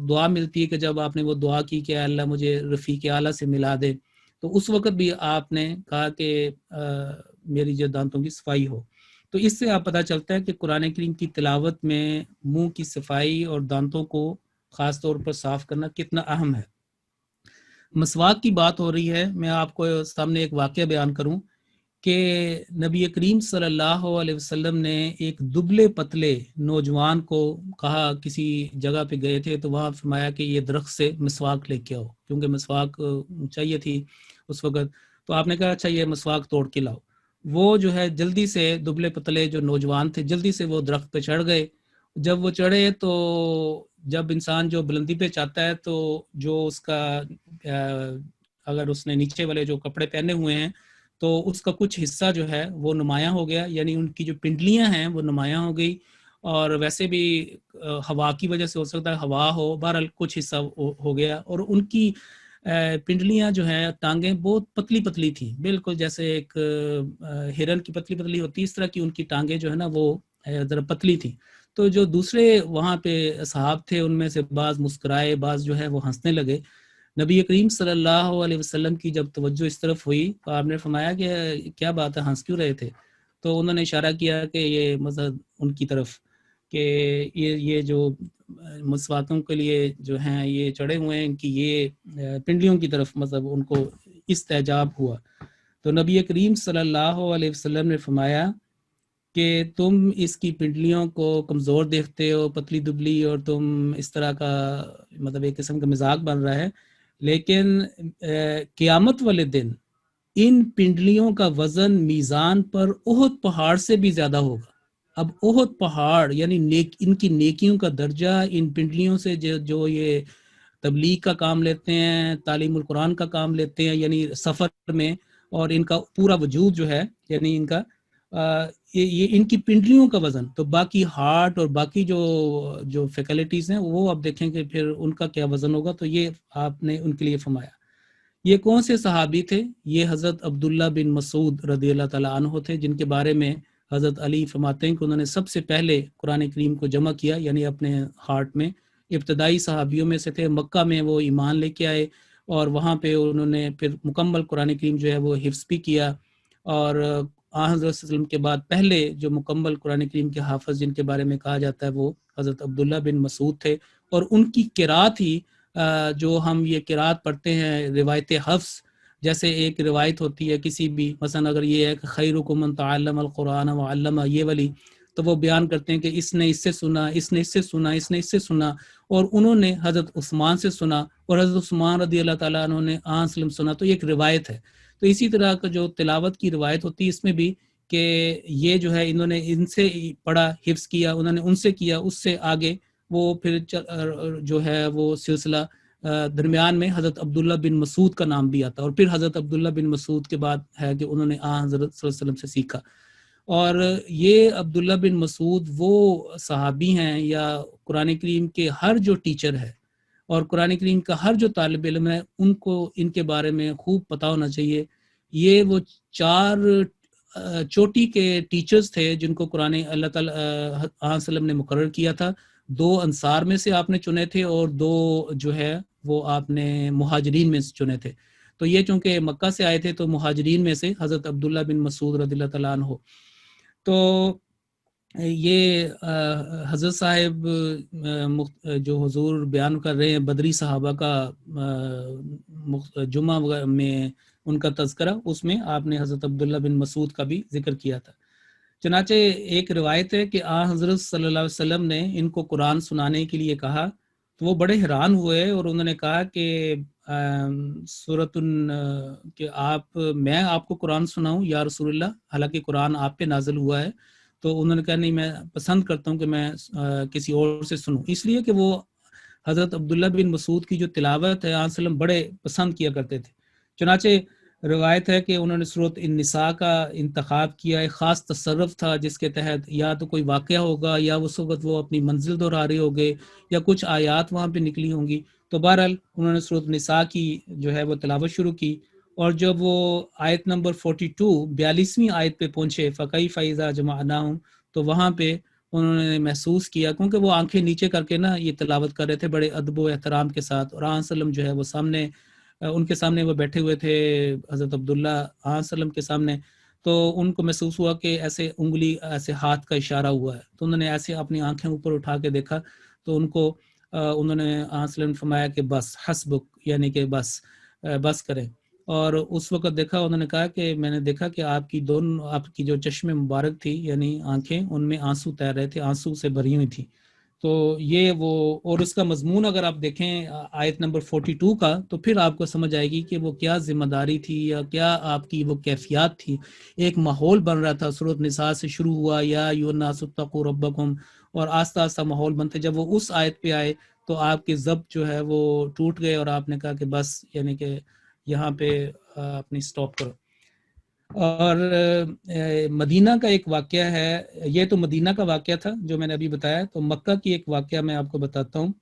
دعا ملتی ہے کہ جب آپ نے وہ دعا کی کہ اللہ مجھے رفیق اعلیٰ سے ملا دے، تو اس وقت بھی آپ نے کہا کہ میری جو دانتوں کی صفائی ہو۔ تو اس سے آپ پتہ چلتا ہے کہ قرآن کریم کی تلاوت میں منہ کی صفائی اور دانتوں کو خاص طور پر صاف کرنا کتنا اہم ہے۔ مسواک کی بات ہو رہی ہے، میں آپ کو سامنے ایک واقعہ بیان کروں کہ نبی کریم صلی اللہ علیہ وسلم نے ایک دبلے پتلے نوجوان کو کہا، کسی جگہ پہ گئے تھے تو وہاں فرمایا کہ یہ درخت سے مسواک لے کے آؤ، کیونکہ مسواک چاہیے تھی اس وقت، تو آپ نے کہا اچھا یہ مسواک توڑ کے لاؤ۔ وہ جو ہے جلدی سے، دبلے پتلے جو نوجوان تھے، جلدی سے وہ درخت پہ چڑھ گئے۔ جب وہ چڑھے تو جب انسان جو بلندی پہ چاہتا ہے تو جو اس کا اگر اس نے نیچے والے جو کپڑے پہنے ہوئے ہیں تو اس کا کچھ حصہ جو ہے وہ نمایاں ہو گیا، یعنی ان کی جو پنڈلیاں ہیں وہ نمایاں ہو گئی، اور ویسے بھی ہوا کی وجہ سے ہو سکتا ہے ہوا ہو، بہرحال کچھ حصہ ہو گیا، اور ان کی پنڈلیاں جو ہیں، ٹانگیں بہت پتلی پتلی تھیں، بالکل جیسے ایک ہرن کی پتلی پتلی ہوتی ہے، اس طرح کی ان کی ٹانگیں جو ہے نا وہ ذرا پتلی تھیں۔ تو جو دوسرے وہاں پہ اصحاب تھے ان میں سے بعض مسکرائے، بعض جو ہے وہ ہنسنے لگے۔ نبی کریم صلی اللہ علیہ وسلم کی جب توجہ اس طرف ہوئی تو آپ نے فرمایا کہ کیا بات ہے، ہنس کیوں رہے تھے؟ تو انہوں نے اشارہ کیا کہ یہ مذہب ان کی طرف کہ یہ جو مسواکوں کے لیے جو ہیں یہ چڑھے ہوئے ہیں، ان کی یہ پنڈلیوں کی طرف مطلب ان کو استعجاب ہوا۔ تو نبی کریم صلی اللہ علیہ وسلم نے فرمایا کہ تم اس کی پنڈلیوں کو کمزور دیکھتے ہو، پتلی دبلی، اور تم اس طرح کا مطلب ایک قسم کا مذاق بن رہا ہے، لیکن قیامت والے دن ان پنڈلیوں کا وزن میزان پر احد پہاڑ سے بھی زیادہ ہوگا۔ اب احد پہاڑ یعنی ان کی نیکیوں کا درجہ ان پنڈلیوں سے جو یہ تبلیغ کا کام لیتے ہیں، تعلیم القرآن کا کام لیتے ہیں، یعنی سفر میں، اور ان کا پورا وجود جو ہے، یعنی ان کا یہ ان کی پنڈلیوں کا وزن، تو باقی ہارٹ اور باقی جو فیکلٹیز ہیں وہ آپ دیکھیں کہ پھر ان کا کیا وزن ہوگا۔ تو یہ آپ نے ان کے لیے فرمایا۔ یہ کون سے صحابی تھے؟ یہ حضرت عبداللہ بن مسعود رضی اللہ تعالیٰ عنہ تھے، جن کے بارے میں حضرت علی فرماتے ہیں کہ انہوں نے سب سے پہلے قرآن کریم کو جمع کیا، یعنی اپنے ہارٹ میں، ابتدائی صحابیوں میں سے تھے۔ مکہ میں وہ ایمان لے کے آئے، اور وہاں پہ انہوں نے پھر مکمل قرآن کریم جو ہے وہ حفظ بھی کیا، اور حضرت صلی اللہ علیہ وسلم کے بعد پہلے جو مکمل قرآن کریم کے حافظ جن کے بارے میں کہا جاتا ہے وہ حضرت عبداللہ بن مسعود تھے، اور ان کی قرات ہی جو ہم یہ قرات پڑھتے ہیں روایت حفظ، جیسے ایک روایت ہوتی ہے کسی بھی، مثلا اگر یہ ہے کہ خیرکم من تعلم القرآن وعلمہ، یہ والی، تو وہ بیان کرتے ہیں کہ اس نے اس سے سنا، اس نے اس سے سنا، اس نے اس سے سنا، اور انہوں نے حضرت عثمان سے سنا، اور حضرت عثمان رضی اللہ تعالیٰ عنہ نے آن سلم سنا، تو یہ ایک روایت ہے۔ تو اسی طرح کا جو تلاوت کی روایت ہوتی ہے، اس میں بھی کہ یہ جو ہے انہوں نے ان سے پڑھا، حفظ کیا، انہوں نے ان سے کیا، اس سے آگے وہ پھر جو ہے وہ سلسلہ درمیان میں حضرت عبداللہ بن مسعود کا نام بھی آتا ہے، اور پھر حضرت عبداللہ بن مسعود کے بعد ہے کہ انہوں نے حضرت صلی اللہ علیہ وسلم سے سیکھا۔ اور یہ عبداللہ بن مسعود وہ صحابی ہیں، یا قرآن کریم کے ہر جو ٹیچر ہے اور قرآن کریم کا ہر جو طالب علم ہے، ان کو ان کے بارے میں خوب پتہ ہونا چاہیے۔ یہ وہ 4 چوٹی کے ٹیچرز تھے جن کو قرآن اللہ تعالیٰ علیہ وسلم نے مقرر کیا تھا۔ 2 انصار میں سے آپ نے چنے تھے، اور 2 جو ہے وہ آپ نے مہاجرین میں سے چنے تھے۔ تو یہ چونکہ مکہ سے آئے تھے تو مہاجرین میں سے حضرت عبداللہ بن مسعود رضی اللہ تعالیٰ عنہ۔ تو یہ حضرت صاحب جو حضور بیان کر رہے ہیں بدری صحابہ کا جمعہ میں ان کا تذکرہ، اس میں آپ نے حضرت عبداللہ بن مسعود کا بھی ذکر کیا تھا۔ چنانچہ ایک روایت ہے کہ حضرت صلی اللہ علیہ وسلم نے ان کو قرآن سنانے کے لیے کہا تو وہ بڑے حیران ہوئے اور انہوں نے کہا کہ کہ میں آپ کو قرآن سناؤں یا رسول اللہ، حالانکہ قرآن آپ پہ نازل ہوا ہے. تو انہوں نے کہا نہیں، میں پسند کرتا ہوں کہ میں کسی اور سے سنوں، اس لیے کہ وہ حضرت عبداللہ بن مسعود کی جو تلاوت ہے آن وسلم بڑے پسند کیا کرتے تھے. چنانچہ روایت ہے کہ انہوں نے سورۃ النساء کا انتخاب کیا. ایک خاص تصرف تھا جس کے تحت یا تو کوئی واقعہ ہوگا یا اس وقت وہ اپنی منزل دہرا رہے ہوگے یا کچھ آیات وہاں پہ نکلی ہوں گی. تو بہرحال انہوں نے سورۃ النساء کی جو ہے وہ تلاوت شروع کی، اور جب وہ آیت نمبر 42ویں آیت پہ پہنچے فَكَيْفَ إِذَا جَمَعْنَاهُمْ، تو وہاں پہ انہوں نے محسوس کیا، کیونکہ وہ آنکھیں نیچے کر کے نا یہ تلاوت کر رہے تھے بڑے ادب و احترام کے ساتھ، اور آن وسلم جو ہے وہ سامنے ان کے سامنے وہ بیٹھے ہوئے تھے حضرت عبداللہ آن وسلم کے سامنے. تو ان کو محسوس ہوا کہ ایسے انگلی ایسے ہاتھ کا اشارہ ہوا ہے، تو انہوں نے ایسے اپنی آنکھیں اوپر اٹھا کے دیکھا تو ان کو انہوں نے آن وسلم نے فرمایا کہ بس حسبک، یعنی کہ بس کریں. اور اس وقت دیکھا، انہوں نے کہا کہ میں نے دیکھا کہ آپ کی جو چشم مبارک تھی یعنی آنکھیں، ان میں آنسو تیر رہے تھے، آنسو سے بھری ہوئی تھی. تو یہ وہ، اور اس کا مضمون اگر آپ دیکھیں آیت نمبر 42 کا تو پھر آپ کو سمجھ آئے گی کہ وہ کیا ذمہ داری تھی یا کیا آپ کی وہ کیفیات تھی. ایک ماحول بن رہا تھا، سورۃ النساء سے شروع ہوا یا ایھا الناس اتقوا ربکم، اور آہستہ آہستہ ماحول بنتے جب وہ اس آیت پہ آئے تو آپ کے ضبط جو ہے وہ ٹوٹ گئے اور آپ نے کہا کہ بس، یعنی کہ یہاں پہ اپنی سٹاپ کرو. اور مدینہ کا ایک واقعہ ہے، یہ تو مدینہ کا واقعہ تھا جو میں نے ابھی بتایا. تو مکہ کی ایک واقعہ میں آپ کو بتاتا ہوں.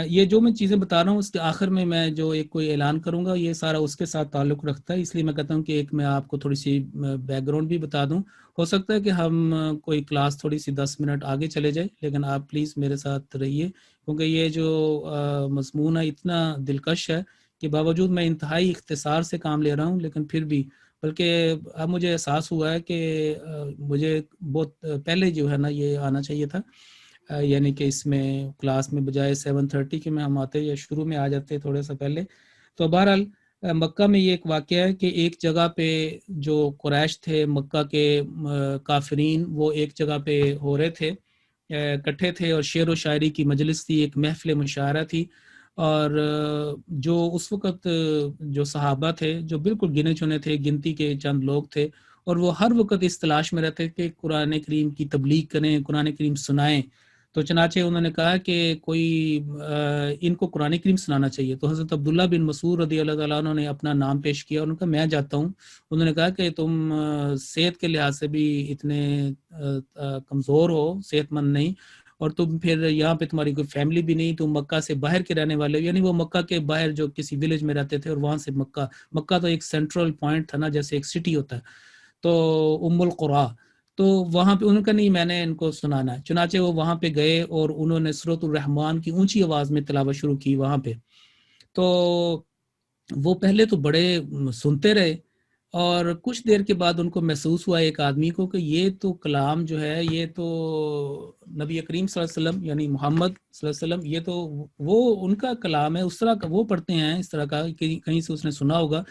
یہ جو میں چیزیں بتا رہا ہوں اس کے آخر میں جو ایک کوئی اعلان کروں گا، یہ سارا اس کے ساتھ تعلق رکھتا ہے، اس لیے میں کہتا ہوں کہ ایک میں آپ کو تھوڑی سی بیک گراؤنڈ بھی بتا دوں. ہو سکتا ہے کہ ہم کوئی کلاس تھوڑی سی 10 منٹ آگے چلے جائے، لیکن آپ پلیز میرے ساتھ رہیے، کیونکہ یہ جو مضمون ہے اتنا دلکش ہے کہ باوجود میں انتہائی اختصار سے کام لے رہا ہوں، لیکن پھر بھی، بلکہ اب مجھے احساس ہوا ہے کہ مجھے بہت پہلے جو ہے نا یہ آنا چاہیے تھا، یعنی کہ اس میں کلاس میں بجائے 7:30 کے میں ہم آتے یا شروع میں آ جاتے تھوڑا سا پہلے. تو بہرحال مکہ میں یہ ایک واقعہ ہے کہ ایک جگہ پہ جو قریش تھے، مکہ کے کافرین، وہ ایک جگہ پہ ہو رہے تھے، اکٹھے تھے، اور شعر و شاعری کی مجلس تھی، ایک محفل مشاعرہ تھی. اور جو اس وقت جو صحابہ تھے جو بالکل گنے چنے تھے، گنتی کے چند لوگ تھے، اور وہ ہر وقت اس تلاش میں رہتے کہ قرآن کریم کی تبلیغ کریں، قرآن کریم سنائیں. تو چنانچہ انہوں نے کہا کہ کوئی ان کو قرآن کریم سنانا چاہیے. تو حضرت عبداللہ بن مسعود رضی اللہ تعالیٰ عنہ نے اپنا نام پیش کیا، انہوں نے کہا میں جاتا ہوں. انہوں نے کہا کہ تم صحت کے لحاظ سے بھی اتنے کمزور ہو، صحت مند نہیں، اور تم پھر یہاں پہ تمہاری کوئی فیملی بھی نہیں، تم مکہ سے باہر کے رہنے والے ہو. یعنی وہ مکہ کے باہر جو کسی ولیج میں رہتے تھے، اور وہاں سے مکہ تو ایک سینٹرل پوائنٹ تھا نا، جیسے ایک سٹی ہوتا ہے، تو ام القریٰ. تو وہاں پہ انہوں نے کہا نہیں، میں نے ان کو سنانا ہے. چنانچہ وہ وہاں پہ گئے اور انہوں نے سورۃ الرحمن کی اونچی آواز میں تلاوت شروع کی وہاں پہ. تو وہ پہلے تو بڑے سنتے رہے، اور کچھ دیر کے بعد ان کو محسوس ہوا ایک آدمی کو کہ یہ تو کلام جو ہے یہ تو نبی کریم صلی اللہ علیہ وسلم یعنی محمد صلی اللہ علیہ وسلم، یہ تو وہ ان کا کلام ہے، اس طرح کا وہ پڑھتے ہیں، اس طرح کا کہیں سے اس نے سنا ہوگا.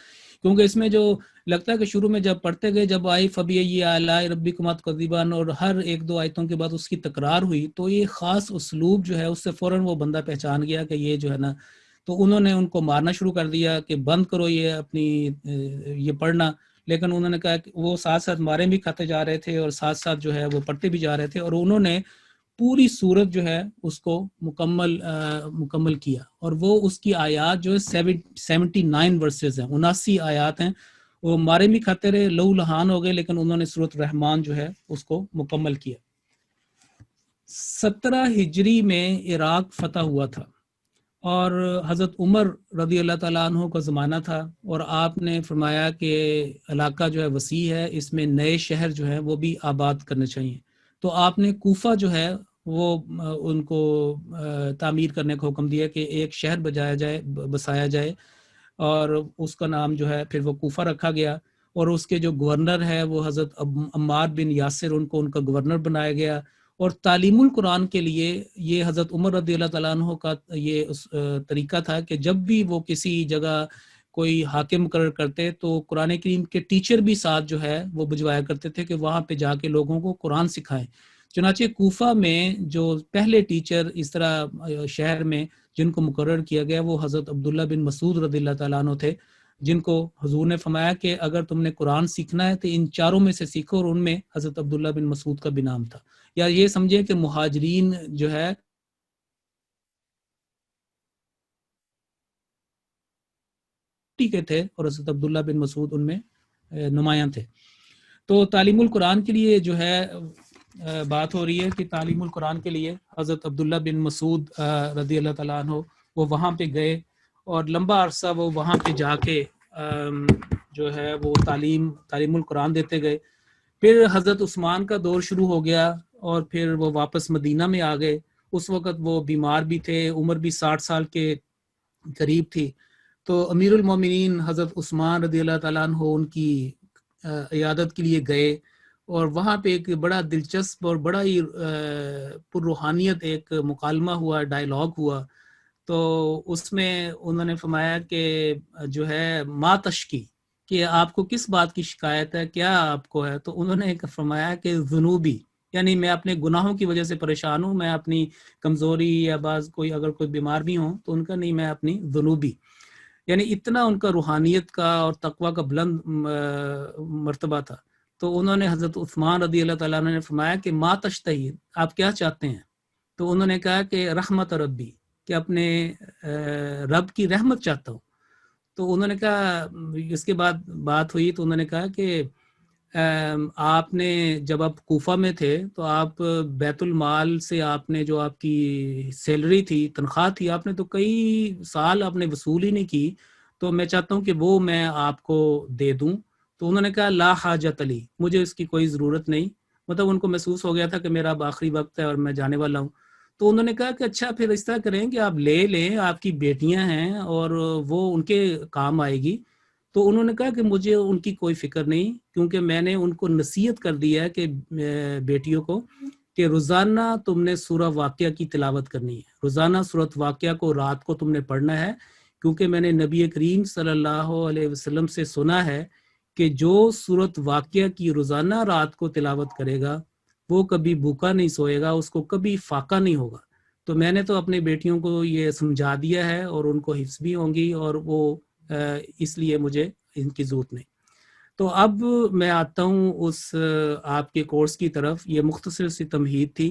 کیونکہ اس میں جو لگتا ہے کہ شروع میں جب پڑھتے گئے، جب آئی فبی آلاء ربکما تکذبان، اور ہر ایک دو آیتوں کے بعد اس کی تکرار ہوئی، تو یہ خاص اسلوب جو ہے اس سے فوراً وہ بندہ پہچان گیا کہ یہ جو ہے نا. تو انہوں نے ان کو مارنا شروع کر دیا کہ بند کرو یہ اپنی یہ پڑھنا. لیکن انہوں نے کہا کہ وہ ساتھ ساتھ مارے بھی کھاتے جا رہے تھے اور ساتھ ساتھ جو ہے وہ پڑھتے بھی جا رہے تھے، اور انہوں نے پوری سورت جو ہے اس کو مکمل کیا. اور وہ اس کی آیات جو ہے 79 ورسز ہیں، 79 آیات ہیں. وہ مارے بھی کھاتے رہے، لہو لہان ہو گئے، لیکن انہوں نے سورۃ الرحمن جو ہے اس کو مکمل کیا. 17 ہجری میں عراق فتح ہوا تھا، اور حضرت عمر رضی اللہ تعالیٰ عنہ کا زمانہ تھا، اور آپ نے فرمایا کہ علاقہ جو ہے وسیع ہے، اس میں نئے شہر جو ہیں وہ بھی آباد کرنے چاہیے. تو آپ نے کوفہ جو ہے وہ ان کو تعمیر کرنے کا حکم دیا کہ ایک شہر بسایا جائے، اور اس کا نام جو ہے پھر وہ کوفہ رکھا گیا. اور اس کے جو گورنر ہے وہ حضرت عمار بن یاسر، ان کا گورنر بنایا گیا. اور تعلیم القرآن کے لیے یہ حضرت عمر رضی اللہ تعالیٰ عنہ کا یہ طریقہ تھا کہ جب بھی وہ کسی جگہ کوئی حاکم مقرر کرتے تو قرآن کریم کے ٹیچر بھی ساتھ جو ہے وہ بھجوایا کرتے تھے کہ وہاں پہ جا کے لوگوں کو قرآن سکھائیں. چنانچہ کوفہ میں جو پہلے ٹیچر اس طرح شہر میں جن کو مقرر کیا گیا وہ حضرت عبداللہ بن مسعود رضی اللہ تعالیٰ عنہ تھے، جن کو حضور نے فرمایا کہ اگر تم نے قرآن سیکھنا ہے تو ان چاروں میں سے سیکھو، اور ان میں حضرت عبداللہ بن مسعود کا بھی نام تھا. یا یہ سمجھیں کہ مہاجرین جو ہے کے تھے اور حضرت عبداللہ بن مسعود ان میں نمایاں تھے. تو تعلیم القرآن کے لیے جو ہے بات ہو رہی ہے کہ تعلیم القرآن کے لیے حضرت عبداللہ بن مسعود رضی اللہ تعالیٰ عنہ وہ وہاں پہ گئے اور لمبا عرصہ وہ وہاں پہ جا کے جو ہے وہ تعلیم القرآن دیتے گئے. پھر حضرت عثمان کا دور شروع ہو گیا اور پھر وہ واپس مدینہ میں آ گئے. اس وقت وہ بیمار بھی تھے، عمر بھی 60 سال کے قریب تھی. تو امیر المومنین حضرت عثمان رضی اللہ تعالیٰ عنہ ان کی عیادت کے لیے گئے اور وہاں پہ ایک بڑا دلچسپ اور بڑا ہی پر روحانیت ایک مکالمہ ہوا، ڈائلاگ ہوا. تو اس میں انہوں نے فرمایا کہ جو ہے ما تشکی، کہ آپ کو کس بات کی شکایت ہے، کیا آپ کو ہے؟ تو انہوں نے فرمایا کہ ذنوبی، یعنی میں اپنے گناہوں کی وجہ سے پریشان ہوں، میں اپنی کمزوری یا بعض اگر کوئی بیمار بھی ہوں تو ان کا نہیں، میں اپنی ذنوبی، یعنی اتنا ان کا روحانیت کا اور تقوی کا بلند مرتبہ تھا. تو انہوں نے حضرت عثمان رضی اللہ تعالیٰ عنہ نے فرمایا کہ ما تشتہی، آپ کیا چاہتے ہیں؟ تو انہوں نے کہا کہ رحمت ربی، کہ اپنے رب کی رحمت چاہتا ہوں. تو انہوں نے کہا، اس کے بعد بات ہوئی تو انہوں نے کہا کہ آپ نے جب آپ کوفہ میں تھے تو آپ بیت المال سے آپ نے جو آپ کی سیلری تھی، تنخواہ تھی، آپ نے تو کئی سال آپ نے وصول ہی نہیں کی، تو میں چاہتا ہوں کہ وہ میں آپ کو دے دوں. تو انہوں نے کہا لا حاجت لی، مجھے اس کی کوئی ضرورت نہیں. مطلب ان کو محسوس ہو گیا تھا کہ میرا اب آخری وقت ہے اور میں جانے والا ہوں. تو انہوں نے کہا کہ اچھا پھر اس طرح کریں کہ آپ لے لیں، آپ کی بیٹیاں ہیں اور وہ ان کے کام آئے گی. تو انہوں نے کہا کہ مجھے ان کی کوئی فکر نہیں، کیونکہ میں نے ان کو نصیحت کر دی ہے کہ بیٹیوں کو کہ روزانہ تم نے سورہ واقعہ کی تلاوت کرنی ہے، روزانہ سورۃ واقعہ کو رات کو تم نے پڑھنا ہے، کیونکہ میں نے نبی کریم صلی اللہ علیہ وسلم سے سنا ہے کہ جو سورۃ واقعہ کی روزانہ رات کو تلاوت کرے گا وہ کبھی بھوکا نہیں سوئے گا، اس کو کبھی فاقہ نہیں ہوگا. تو میں نے تو اپنے بیٹیوں کو یہ سمجھا دیا ہے اور ان کو حفظ بھی ہوں گی، اور وہ اس لیے مجھے ان کی ضرورت نہیں. تو اب میں آتا ہوں اس آپ کے کورس کی طرف. یہ مختصر سی تمہید تھی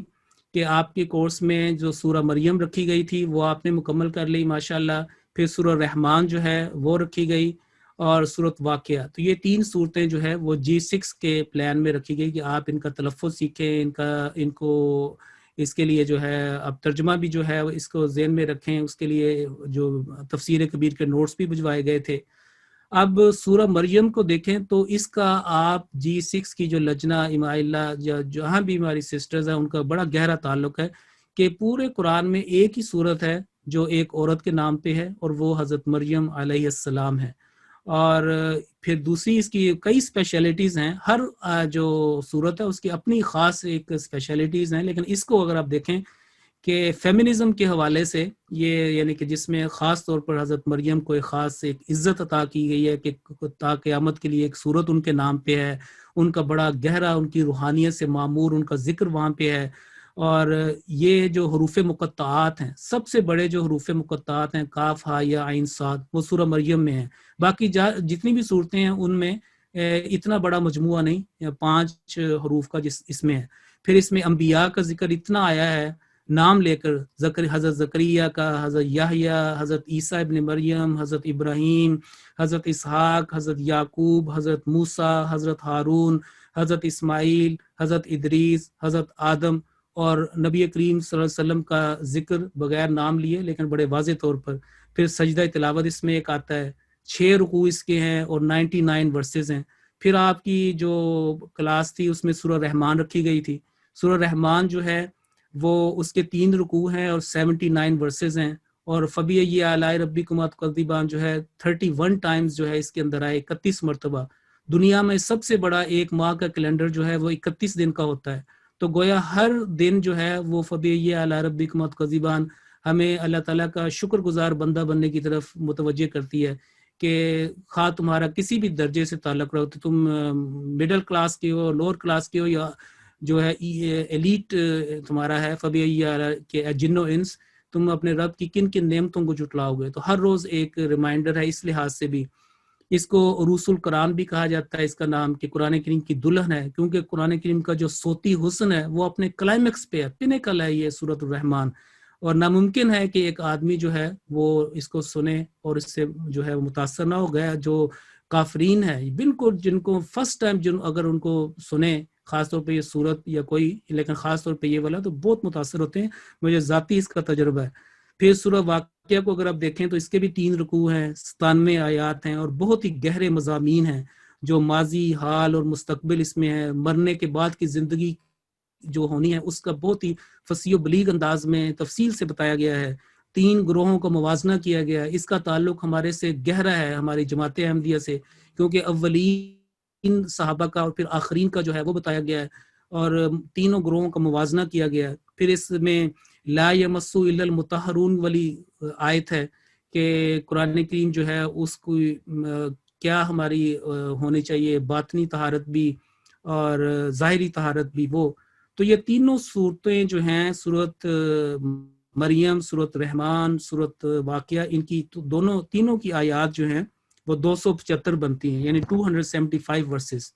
کہ آپ کے کورس میں جو سورہ مریم رکھی گئی تھی وہ آپ نے مکمل کر لی ماشاءاللہ. پھر سورہ رحمان جو ہے وہ رکھی گئی اور سورۃ واقعہ. تو یہ 3 صورتیں جو ہے وہ G6 کے پلان میں رکھی گئی کہ آپ ان کا تلفظ سیکھیں، ان کو اس کے لیے جو ہے اب ترجمہ بھی جو ہے اس کو ذہن میں رکھیں. اس کے لیے جو تفسیر کبیر کے نوٹس بھی بھجوائے گئے تھے. اب سورہ مریم کو دیکھیں تو اس کا آپ G6 کی جو لجنہ امائلہ جہاں بھی ہماری سسٹرز ہیں ان کا بڑا گہرا تعلق ہے کہ پورے قرآن میں ایک ہی صورت ہے جو ایک عورت کے نام پہ ہے اور وہ حضرت مریم علیہ السلام ہے. اور پھر دوسری اس کی کئی اسپیشلٹیز ہیں، ہر جو صورت ہے اس کی اپنی خاص ایک اسپیشلٹیز ہیں. لیکن اس کو اگر آپ دیکھیں کہ فیمنزم کے حوالے سے یہ یعنی کہ جس میں خاص طور پر حضرت مریم کو ایک خاص ایک عزت عطا کی گئی ہے کہ تا قیامت کے لیے ایک صورت ان کے نام پہ ہے، ان کا بڑا گہرا ان کی روحانیت سے معمور ان کا ذکر وہاں پہ ہے. اور یہ جو حروف مقطعات ہیں، سب سے بڑے جو حروف مقطعات ہیں کاف ہا یا عین صاد، وہ سورہ مریم میں ہیں. باقی جتنی بھی صورتیں ہیں ان میں اتنا بڑا مجموعہ نہیں، 5 حروف کا جس اس میں ہے. پھر اس میں انبیاء کا ذکر اتنا آیا ہے نام لے کر، حضرت زکریا کا، حضرت یحییٰ، حضرت عیسیٰ ابن مریم، حضرت ابراہیم، حضرت اسحاق، حضرت یعقوب، حضرت موسیٰ، حضرت ہارون، حضرت اسماعیل، حضرت ادریس، حضرت آدم، اور نبی کریم صلی اللہ علیہ وسلم کا ذکر بغیر نام لیے لیکن بڑے واضح طور پر. پھر سجدہ تلاوت اس میں ایک آتا ہے، 6 رکوع اس کے ہیں اور 99 ورسز ہیں. پھر آپ کی جو کلاس تھی اس میں سورہ رحمان رکھی گئی تھی. سورہ رحمان جو ہے وہ اس کے 3 رکوع ہیں اور 79 ورسز ہیں. اور فبی آلاء ربکما تکذبان جو ہے 31 ٹائمز جو ہے اس کے اندر آئے، 31 مرتبہ. دنیا میں سب سے بڑا ایک ماہ کا کیلنڈر جو ہے وہ 31 دن کا ہوتا ہے. تو گویا ہر دن جو ہے وہ فبی آلاء ربکما تکذبان ہمیں اللہ تعالیٰ کا شکر گزار بندہ بننے کی طرف متوجہ کرتی ہے کہ خواہ تمہارا کسی بھی درجے سے تعلق رکھتے، تم مڈل کلاس کے ہو، لوور کلاس کے ہو، یا جو ہے ایلیٹ تمہارا ہے، فبی کے جن و انس، تم اپنے رب کی کن کن نعمتوں کو جھٹلاؤ گے. تو ہر روز ایک ریمائنڈر ہے اس لحاظ سے بھی. اس کو عروس القرآن بھی کہا جاتا ہے، اس کا نام کہ قرآن کریم کی دلہن ہے، کیونکہ قرآن کریم کا جو صوتی حسن ہے وہ اپنے کلائمیکس پہ ہے، پینیکل ہے یہ سورۃ الرحمن. اور ناممکن ہے کہ ایک آدمی جو ہے وہ اس کو سنے اور اس سے جو ہے متاثر نہ ہو گیا. جو کافرین ہے بالکل، جن کو فرسٹ ٹائم اگر ان کو سنے، خاص طور پہ یہ صورت یا کوئی، لیکن خاص طور پہ یہ والا، تو بہت متاثر ہوتے ہیں. مجھے ذاتی اس کا تجربہ ہے. پھر سورہ واقعہ کو اگر آپ دیکھیں تو اس کے بھی 3 رکوع ہیں، 97 آیات ہیں، اور بہت ہی گہرے مضامین ہیں. جو ماضی، حال اور مستقبل اس میں ہے، مرنے کے بعد کی زندگی جو ہونی ہے اس کا بہت ہی فصیح و بلیغ انداز میں تفصیل سے بتایا گیا ہے. 3 گروہوں کا موازنہ کیا گیا ہے. اس کا تعلق ہمارے سے گہرا ہے، ہماری جماعت احمدیہ سے، کیونکہ اولین صحابہ کا اور پھر آخرین کا جو ہے وہ بتایا گیا ہے، اور تینوں گروہوں کا موازنہ کیا گیا ہے. پھر اس میں لا یمسو الا المطہرون والی آیت ہے کہ قرآن کریم جو ہے اس کو کیا ہماری ہونی چاہیے، باطنی طہارت بھی اور ظاہری طہارت بھی. وہ تو یہ تینوں صورتیں جو ہیں، سورۃ مریم، سورۃ رحمان، سورۃ واقعہ، ان کی تینوں کی آیات جو ہیں وہ 275 بنتی ہیں، یعنی 275 ورسز.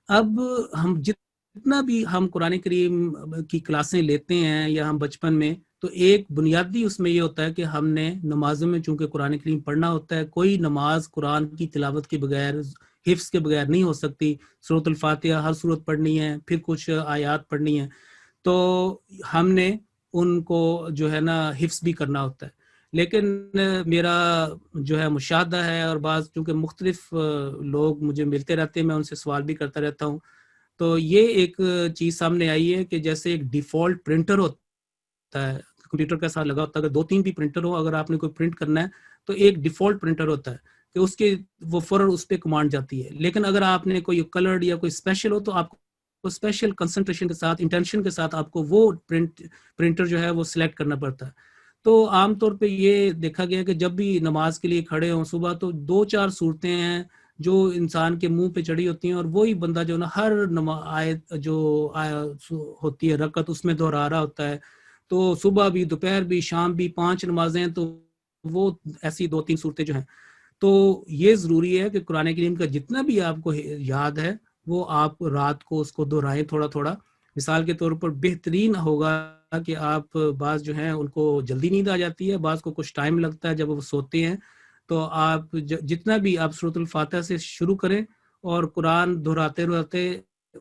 اب ہم جتنا بھی ہم قرآن کریم کی کلاسیں لیتے ہیں یا ہم بچپن میں، تو ایک بنیادی اس میں یہ ہوتا ہے کہ ہم نے نمازوں میں چونکہ قرآن کریم پڑھنا ہوتا ہے. کوئی نماز قرآن کی تلاوت کے بغیر، حفظ کے بغیر نہیں ہو سکتی. سورۃ الفاتحہ ہر سورت پڑھنی ہے، پھر کچھ آیات پڑھنی ہے، تو ہم نے ان کو جو ہے نا حفظ بھی کرنا ہوتا ہے. لیکن میرا جو ہے مشاہدہ ہے، اور بعض چونکہ مختلف لوگ مجھے ملتے رہتے ہیں، میں ان سے سوال بھی کرتا رہتا ہوں، تو یہ ایک چیز سامنے آئی ہے کہ جیسے ایک ڈیفالٹ پرنٹر ہوتا ہے کمپیوٹر کے ساتھ لگا ہوتا ہے، اگر 2-3 بھی پرنٹر ہو، اگر آپ نے کوئی پرنٹ کرنا ہے تو ایک ڈیفالٹ پرنٹر ہوتا ہے کہ اس کے وہ فوراً اس پہ کمانڈ جاتی ہے. لیکن اگر آپ نے کوئی کلرڈ یا کوئی اسپیشل ہو تو آپ کو اسپیشل کنسنٹریشن کے ساتھ، انٹینشن کے ساتھ آپ کو وہ پرنٹر جو ہے وہ سلیکٹ کرنا پڑتا ہے. تو عام طور پہ یہ دیکھا گیا کہ جب بھی نماز کے لیے کھڑے ہوں صبح، تو 2-4 صورتیں ہیں جو انسان کے منہ پہ چڑھی ہوتی ہیں، اور وہی بندہ جو نا ہر آیت جو ہوتی ہے رکعت اس میں دہرا رہا ہوتا ہے. تو صبح بھی، دوپہر بھی، شام بھی 5 نمازیں ہیں، تو وہ ایسی 2-3 صورتیں جو ہیں. تو یہ ضروری ہے کہ قرآن کریم کا جتنا بھی آپ کو یاد ہے وہ آپ رات کو اس کو دہرائیں تھوڑا تھوڑا. مثال کے طور پر بہترین ہوگا کہ آپ بعض جو ہیں ان کو جلدی نیند آ جاتی ہے، بعض کو کچھ ٹائم لگتا ہے جب وہ سوتے ہیں، تو آپ جتنا بھی آپ سورۃ الفاتحہ سے شروع کریں اور قرآن دہراتے رہتے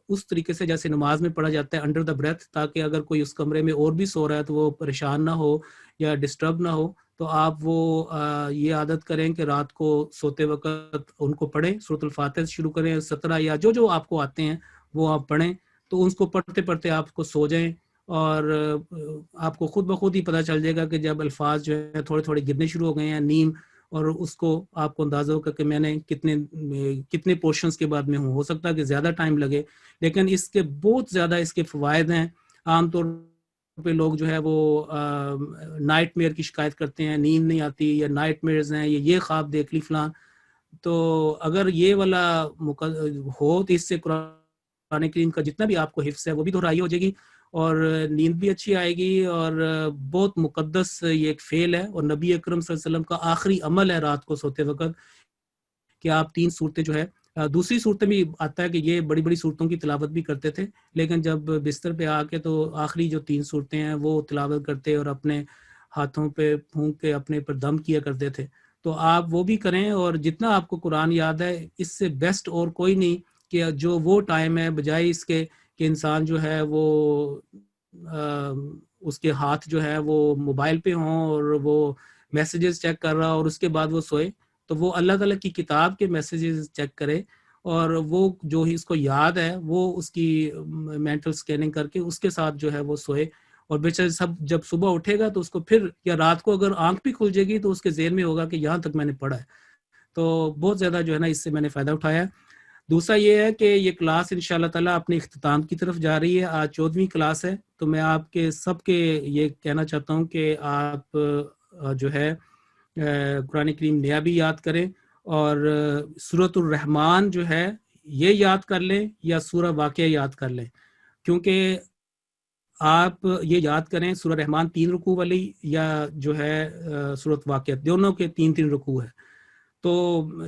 اس طریقے سے جیسے نماز میں پڑھا جاتا ہے انڈر دا بریتھ، تاکہ اگر کوئی اس کمرے میں اور بھی سو رہا ہے تو وہ پریشان نہ ہو یا ڈسٹرب نہ ہو. تو آپ وہ یہ عادت کریں کہ رات کو سوتے وقت ان کو پڑھیں، سورۃ الفاتحہ سے شروع کریں، 17 یا جو آپ کو آتے ہیں وہ آپ پڑھیں. تو اس کو پڑھتے پڑھتے آپ کو سو جائیں، اور آپ کو خود بخود ہی پتہ چل جائے گا کہ جب الفاظ جو ہے تھوڑے تھوڑے گرنے شروع ہو گئے ہیں نیم، اور اس کو آپ کو اندازہ ہوگا کہ میں نے کتنے پورشنز کے بعد میں ہوں. ہو سکتا ہے کہ زیادہ ٹائم لگے، لیکن اس کے بہت زیادہ اس کے فوائد ہیں. عام طور پہ لوگ جو ہے وہ نائٹ میئر کی شکایت کرتے ہیں، نیند نہیں آتی، یا نائٹ میئرز ہیں، یہ خواب دیکھ لی فلان. تو اگر یہ والا ہو تو اس سے قرآن کریم کا جتنا بھی آپ کو حفظ ہے وہ بھی دہرائی ہو جائے گی، اور نیند بھی اچھی آئے گی، اور بہت مقدس یہ ایک فعل ہے. اور نبی اکرم صلی اللہ علیہ وسلم کا آخری عمل ہے رات کو سوتے وقت کہ آپ 3 صورتیں جو ہے، دوسری صورتیں بھی آتا ہے کہ یہ بڑی بڑی صورتوں کی تلاوت بھی کرتے تھے، لیکن جب بستر پہ آ کے تو آخری جو 3 صورتیں ہیں وہ تلاوت کرتے اور اپنے ہاتھوں پہ پھونک کے اپنے پر دم کیا کرتے تھے. تو آپ وہ بھی کریں، اور جتنا آپ کو قرآن یاد ہے اس سے بیسٹ اور کوئی نہیں کہ جو وہ ٹائم ہے، بجائے اس کے کہ انسان جو ہے وہ اس کے ہاتھ جو ہے وہ موبائل پہ ہوں اور وہ میسیجز چیک کر رہا اور اس کے بعد وہ سوئے، تو وہ اللہ تعالیٰ کی کتاب کے میسیجز چیک کرے، اور وہ جو ہی اس کو یاد ہے وہ اس کی مینٹل سکیننگ کر کے اس کے ساتھ جو ہے وہ سوئے. اور بیچارے جب صبح اٹھے گا تو اس کو پھر، یا رات کو اگر آنکھ بھی کھل جائے گی تو اس کے ذہن میں ہوگا کہ یہاں تک میں نے پڑھا ہے. تو بہت زیادہ جو ہے نا اس سے میں نے فائدہ اٹھایا ہے. دوسرا یہ ہے کہ یہ کلاس انشاءاللہ تعالیٰ اپنے اختتام کی طرف جا رہی ہے. آج 14ویں کلاس ہے، تو میں آپ کے سب کے یہ کہنا چاہتا ہوں کہ آپ جو ہے قرآن کریم نیا بھی یاد کریں، اور سورۃ الرحمن جو ہے یہ یاد کر لیں یا سورہ واقعہ یاد کر لیں، کیونکہ آپ یہ یاد کریں سورہ رحمان 3 رکوع والی یا جو ہے سورۃ واقعہ، دونوں کے 3 رکوع ہے، تو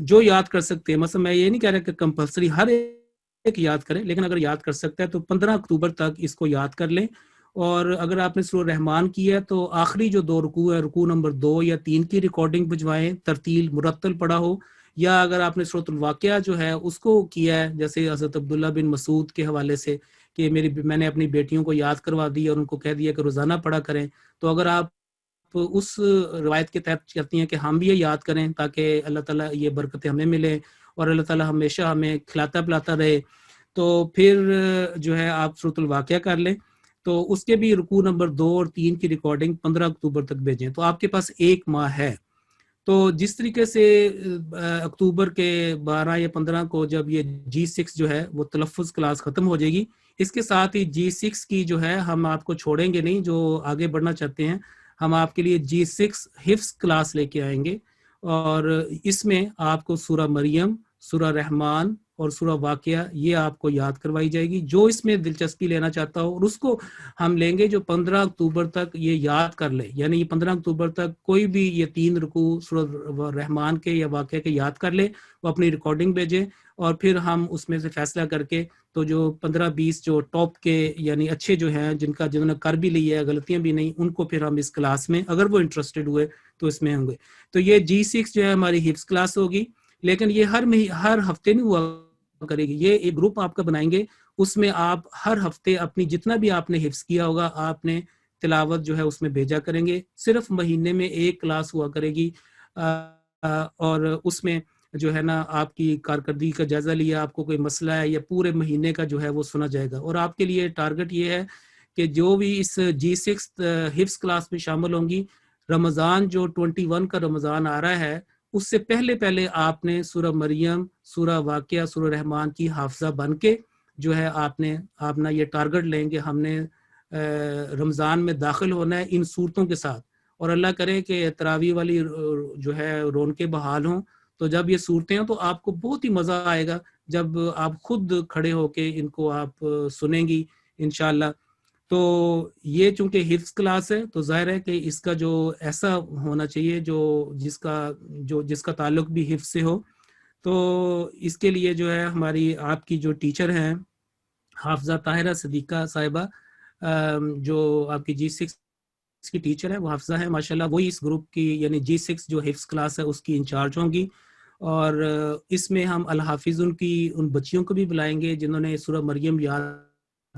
جو یاد کر سکتے ہیں، مثلا میں یہ نہیں کہہ رہا کہ کمپلسری ہر ایک یاد کریں، لیکن اگر یاد کر سکتا ہے تو 15 اکتوبر تک اس کو یاد کر لیں. اور اگر آپ نے سورہ رحمان کی ہے تو آخری جو 2 رکوع ہے، رکوع نمبر 2 یا 3 کی ریکارڈنگ بھجوائیں، ترتیل مرتل پڑھا ہو، یا اگر آپ نے سورۃ الواقعہ جو ہے اس کو کیا ہے، جیسے حضرت عبداللہ بن مسعود کے حوالے سے کہ میں نے اپنی بیٹیوں کو یاد کروا دی اور ان کو کہہ دیا کہ روزانہ پڑھا کریں، تو اگر آپ اس روایت کے تحت چاہتی ہیں کہ ہم بھی یہ یاد کریں تاکہ اللہ تعالیٰ یہ برکتیں ہمیں ملیں اور اللہ تعالیٰ ہمیشہ ہمیں کھلاتا پلاتا رہے، تو پھر جو ہے آپ سورۃ الواقعہ کر لیں. تو اس کے بھی رکوع نمبر 2 اور 3 کی ریکارڈنگ 15 اکتوبر تک بھیجیں، تو آپ کے پاس 1 ماہ ہے. تو جس طریقے سے اکتوبر کے 12 یا 15 کو جب یہ G6 جو ہے وہ تلفظ کلاس ختم ہو جائے گی، اس کے ساتھ ہی G6 کی جو ہے ہم آپ کو چھوڑیں گے نہیں، جو آگے بڑھنا چاہتے ہیں ہم آپ کے لیے G6 حفظ کلاس لے کے آئیں گے، اور اس میں آپ کو سورہ مریم، سورہ رحمان اور سورہ واقعہ یہ آپ کو یاد کروائی جائے گی. جو اس میں دلچسپی لینا چاہتا ہو، اور اس کو ہم لیں گے جو 15 اکتوبر تک یہ یاد کر لے، یعنی یہ 15 اکتوبر تک کوئی بھی یہ 3 رکوع سورہ رحمان کے یا واقعہ کے یاد کر لے، وہ اپنی ریکارڈنگ بھیجے، اور پھر ہم اس میں سے فیصلہ کر کے تو جو 15-20 جو ٹاپ کے یعنی اچھے جو ہیں جنہوں نے کر بھی لی ہے، غلطیاں بھی نہیں، ان کو پھر ہم اس کلاس میں اگر وہ انٹرسٹڈ ہوئے تو اس میں ہوں گے. تو یہ G6 جو ہے ہماری حفظ کلاس ہوگی، لیکن یہ ہر ہفتے نہیں ہوا کرے گی. یہ ایک گروپ آپ کا بنائیں گے، اس میں آپ ہر ہفتے اپنی جتنا بھی آپ نے حفظ کیا ہوگا آپ نے تلاوت جو ہے اس میں بھیجا کریں گے. صرف مہینے میں 1 کلاس ہوا کرے گی، اور اس میں جو ہے نا آپ کی کارکردگی کا جائزہ لیا، آپ کو کوئی مسئلہ ہے یا پورے مہینے کا جو ہے وہ سنا جائے گا. اور آپ کے لیے ٹارگٹ یہ ہے کہ جو بھی اس G6 حفظ کلاس میں شامل ہوں گی، رمضان جو 21 کا رمضان آ رہا ہے اس سے پہلے آپ نے سورہ مریم، سورہ واقعہ، سورہ رحمان کی حافظہ بن کے جو ہے آپ نے یہ ٹارگٹ لیں کہ ہم نے رمضان میں داخل ہونا ہے ان صورتوں کے ساتھ. اور اللہ کرے کہ تراویح والی جو ہے رونقیں بحال ہوں، تو جب یہ صورتیں ہوں تو آپ کو بہت ہی مزہ آئے گا جب آپ خود کھڑے ہو کے ان کو آپ سنیں گی انشاءاللہ. تو یہ چونکہ حفظ کلاس ہے تو ظاہر ہے کہ اس کا جو ایسا ہونا چاہیے جس کا تعلق بھی حفظ سے ہو. تو اس کے لیے جو ہے ہماری آپ کی جو ٹیچر ہیں حافظہ طاہرہ صدیقہ صاحبہ، جو آپ کی G6 کی ٹیچر ہے، وہ حافظہ ہے ماشاءاللہ، وہی اس گروپ کی یعنی G6 جو حفظ کلاس ہے اس کی انچارج ہوں گی. اور اس میں ہم الحافظ ان بچیوں کو بھی بلائیں گے جنہوں نے سورہ مریم یاد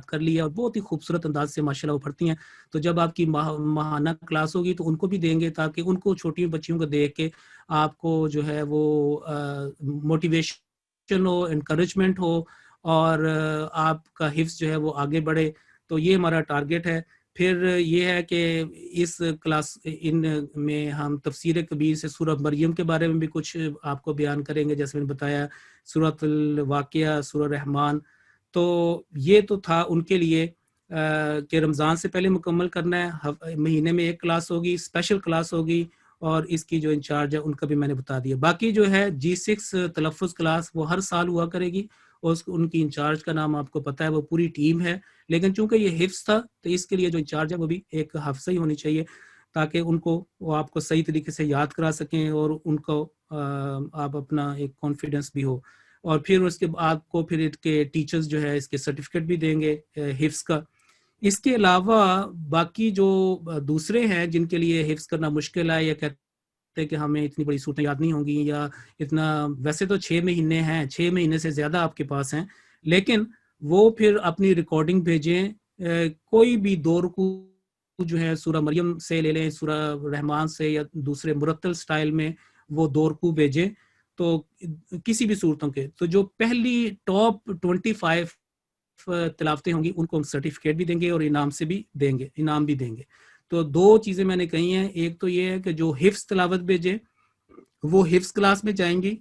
کر لیا اور بہت ہی خوبصورت انداز سے ماشاءاللہ وہ پڑھتی ہیں. تو جب آپ کی ماہانہ کلاس ہوگی تو ان کو بھی دیں گے تاکہ ان کو چھوٹی بچیوں کو دیکھ کے آپ کو جو ہے وہ موٹیویشن ہو، انکریجمنٹ ہو، اور آپ کا حفظ جو ہے وہ آگے بڑھے. تو یہ ہمارا ٹارگٹ ہے. پھر یہ ہے کہ اس کلاس میں ہم تفسیر کبیر سے سورہ مریم کے بارے میں بھی کچھ آپ کو بیان کریں گے، جیسے میں نے بتایا سورۃ الواقعہ، سورہ رحمان. تو یہ تو تھا ان کے لیے کہ رمضان سے پہلے مکمل کرنا ہے. مہینے میں 1 کلاس ہوگی، اسپیشل کلاس ہوگی، اور اس کی جو انچارج ہے ان کا بھی میں نے بتا دیا. باقی جو ہے G6 تلفظ کلاس وہ ہر سال ہوا کرے گی، اور ان کی انچارج کا نام آپ کو پتہ ہے، وہ پوری ٹیم ہے. لیکن چونکہ یہ حفظ تھا تو اس کے لیے جو انچارج ہے وہ بھی ایک حافظہ ہی ہونی چاہیے تاکہ وہ آپ کو صحیح طریقے سے یاد کرا سکیں اور ان کو آپ اپنا ایک کانفیڈنس بھی ہو. اور پھر اس کے بعد کو پھر اس کے ٹیچرز جو ہے اس کے سرٹیفکیٹ بھی دیں گے حفظ کا. اس کے علاوہ باقی جو دوسرے ہیں جن کے لیے حفظ کرنا مشکل ہے یا کہتے ہیں کہ ہمیں اتنی بڑی صورتیں یاد نہیں ہوں گی یا اتنا، ویسے تو 6 مہینے ہیں، 6 مہینے سے زیادہ آپ کے پاس ہیں، لیکن وہ پھر اپنی ریکارڈنگ بھیجیں. کوئی بھی 2 رکوع جو ہے سورہ مریم سے لے لیں، سورہ رحمان سے، یا دوسرے مرتل سٹائل میں وہ 2 رکوع بھیجیں. تو کسی بھی صورتوں کے تو جو پہلی ٹاپ 25 تلاوتیں ہوں گی ان کو ہم سرٹیفکیٹ بھی دیں گے اور انعام بھی دیں گے. تو 2 چیزیں میں نے کہی ہیں. ایک تو یہ ہے کہ جو حفظ تلاوت بھیجیں وہ حفظ کلاس میں جائیں گی،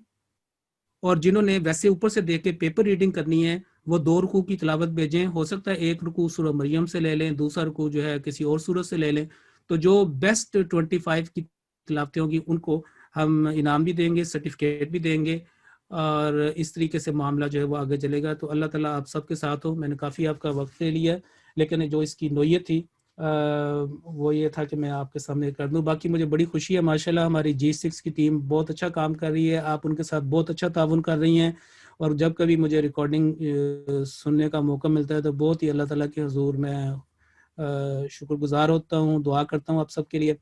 اور جنہوں نے ویسے اوپر سے دیکھ کے پیپر ریڈنگ کرنی ہے وہ 2 رکوع کی تلاوت بھیجیں. ہو سکتا ہے 1 رکوع سورہ مریم سے لے لیں، دوسرا رکوع جو ہے کسی اور سورت سے لے لیں. تو جو بیسٹ 25 کی تلاوتیں ہوگی ان کو ہم انعام بھی دیں گے، سرٹیفکیٹ بھی دیں گے، اور اس طریقے سے معاملہ جو ہے وہ آگے چلے گا. تو اللہ تعالیٰ آپ سب کے ساتھ ہو. میں نے کافی آپ کا وقت لے لیا، لیکن جو اس کی نوعیت تھی وہ یہ تھا کہ میں آپ کے سامنے کر دوں. باقی مجھے بڑی خوشی ہے، ماشاءاللہ ہماری G6 کی ٹیم بہت اچھا کام کر رہی ہے، آپ ان کے ساتھ بہت اچھا تعاون کر رہی ہیں، اور جب کبھی مجھے ریکارڈنگ سننے کا موقع ملتا ہے تو بہت ہی اللہ تعالیٰ کے حضور میں شکر گزار ہوتا ہوں. دعا کرتا ہوں آپ سب کے لیے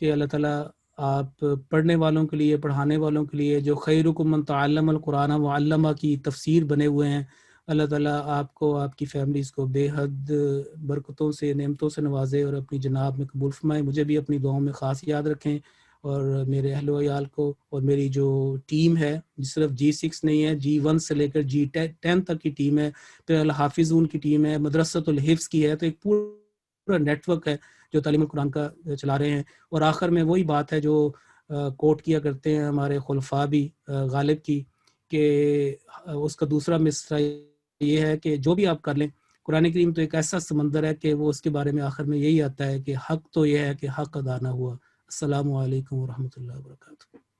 کہ اللہ تعالیٰ آپ پڑھنے والوں کے لیے، پڑھانے والوں کے لیے، جو خیرکم من تعلم القرآن وعلمہ کی تفسیر بنے ہوئے ہیں، اللہ تعالیٰ آپ کو، آپ کی فیملیز کو بے حد برکتوں سے، نعمتوں سے نوازے اور اپنی جناب میں قبول فرمائے. مجھے بھی اپنی دعاؤں میں خاص یاد رکھیں، اور میرے اہل و عیال کو، اور میری جو ٹیم ہے، صرف G6 نہیں ہے، G1 سے لے کر G10 تک کی ٹیم ہے، پھر الحافظون کی ٹیم ہے، مدرسۃ الحفظ کی ہے، تو ایک پورا نیٹ ورک ہے جو تعلیم القرآن کا چلا رہے ہیں. اور آخر میں وہی بات ہے جو کوٹ کیا کرتے ہیں ہمارے خلفاء بھی، غالب کی، کہ اس کا دوسرا مصرع یہ ہے کہ جو بھی آپ کر لیں، قرآن کریم تو ایک ایسا سمندر ہے کہ وہ اس کے بارے میں آخر میں یہی آتا ہے کہ حق تو یہ ہے کہ حق ادا نہ ہوا. السلام علیکم ورحمۃ اللہ وبرکاتہ.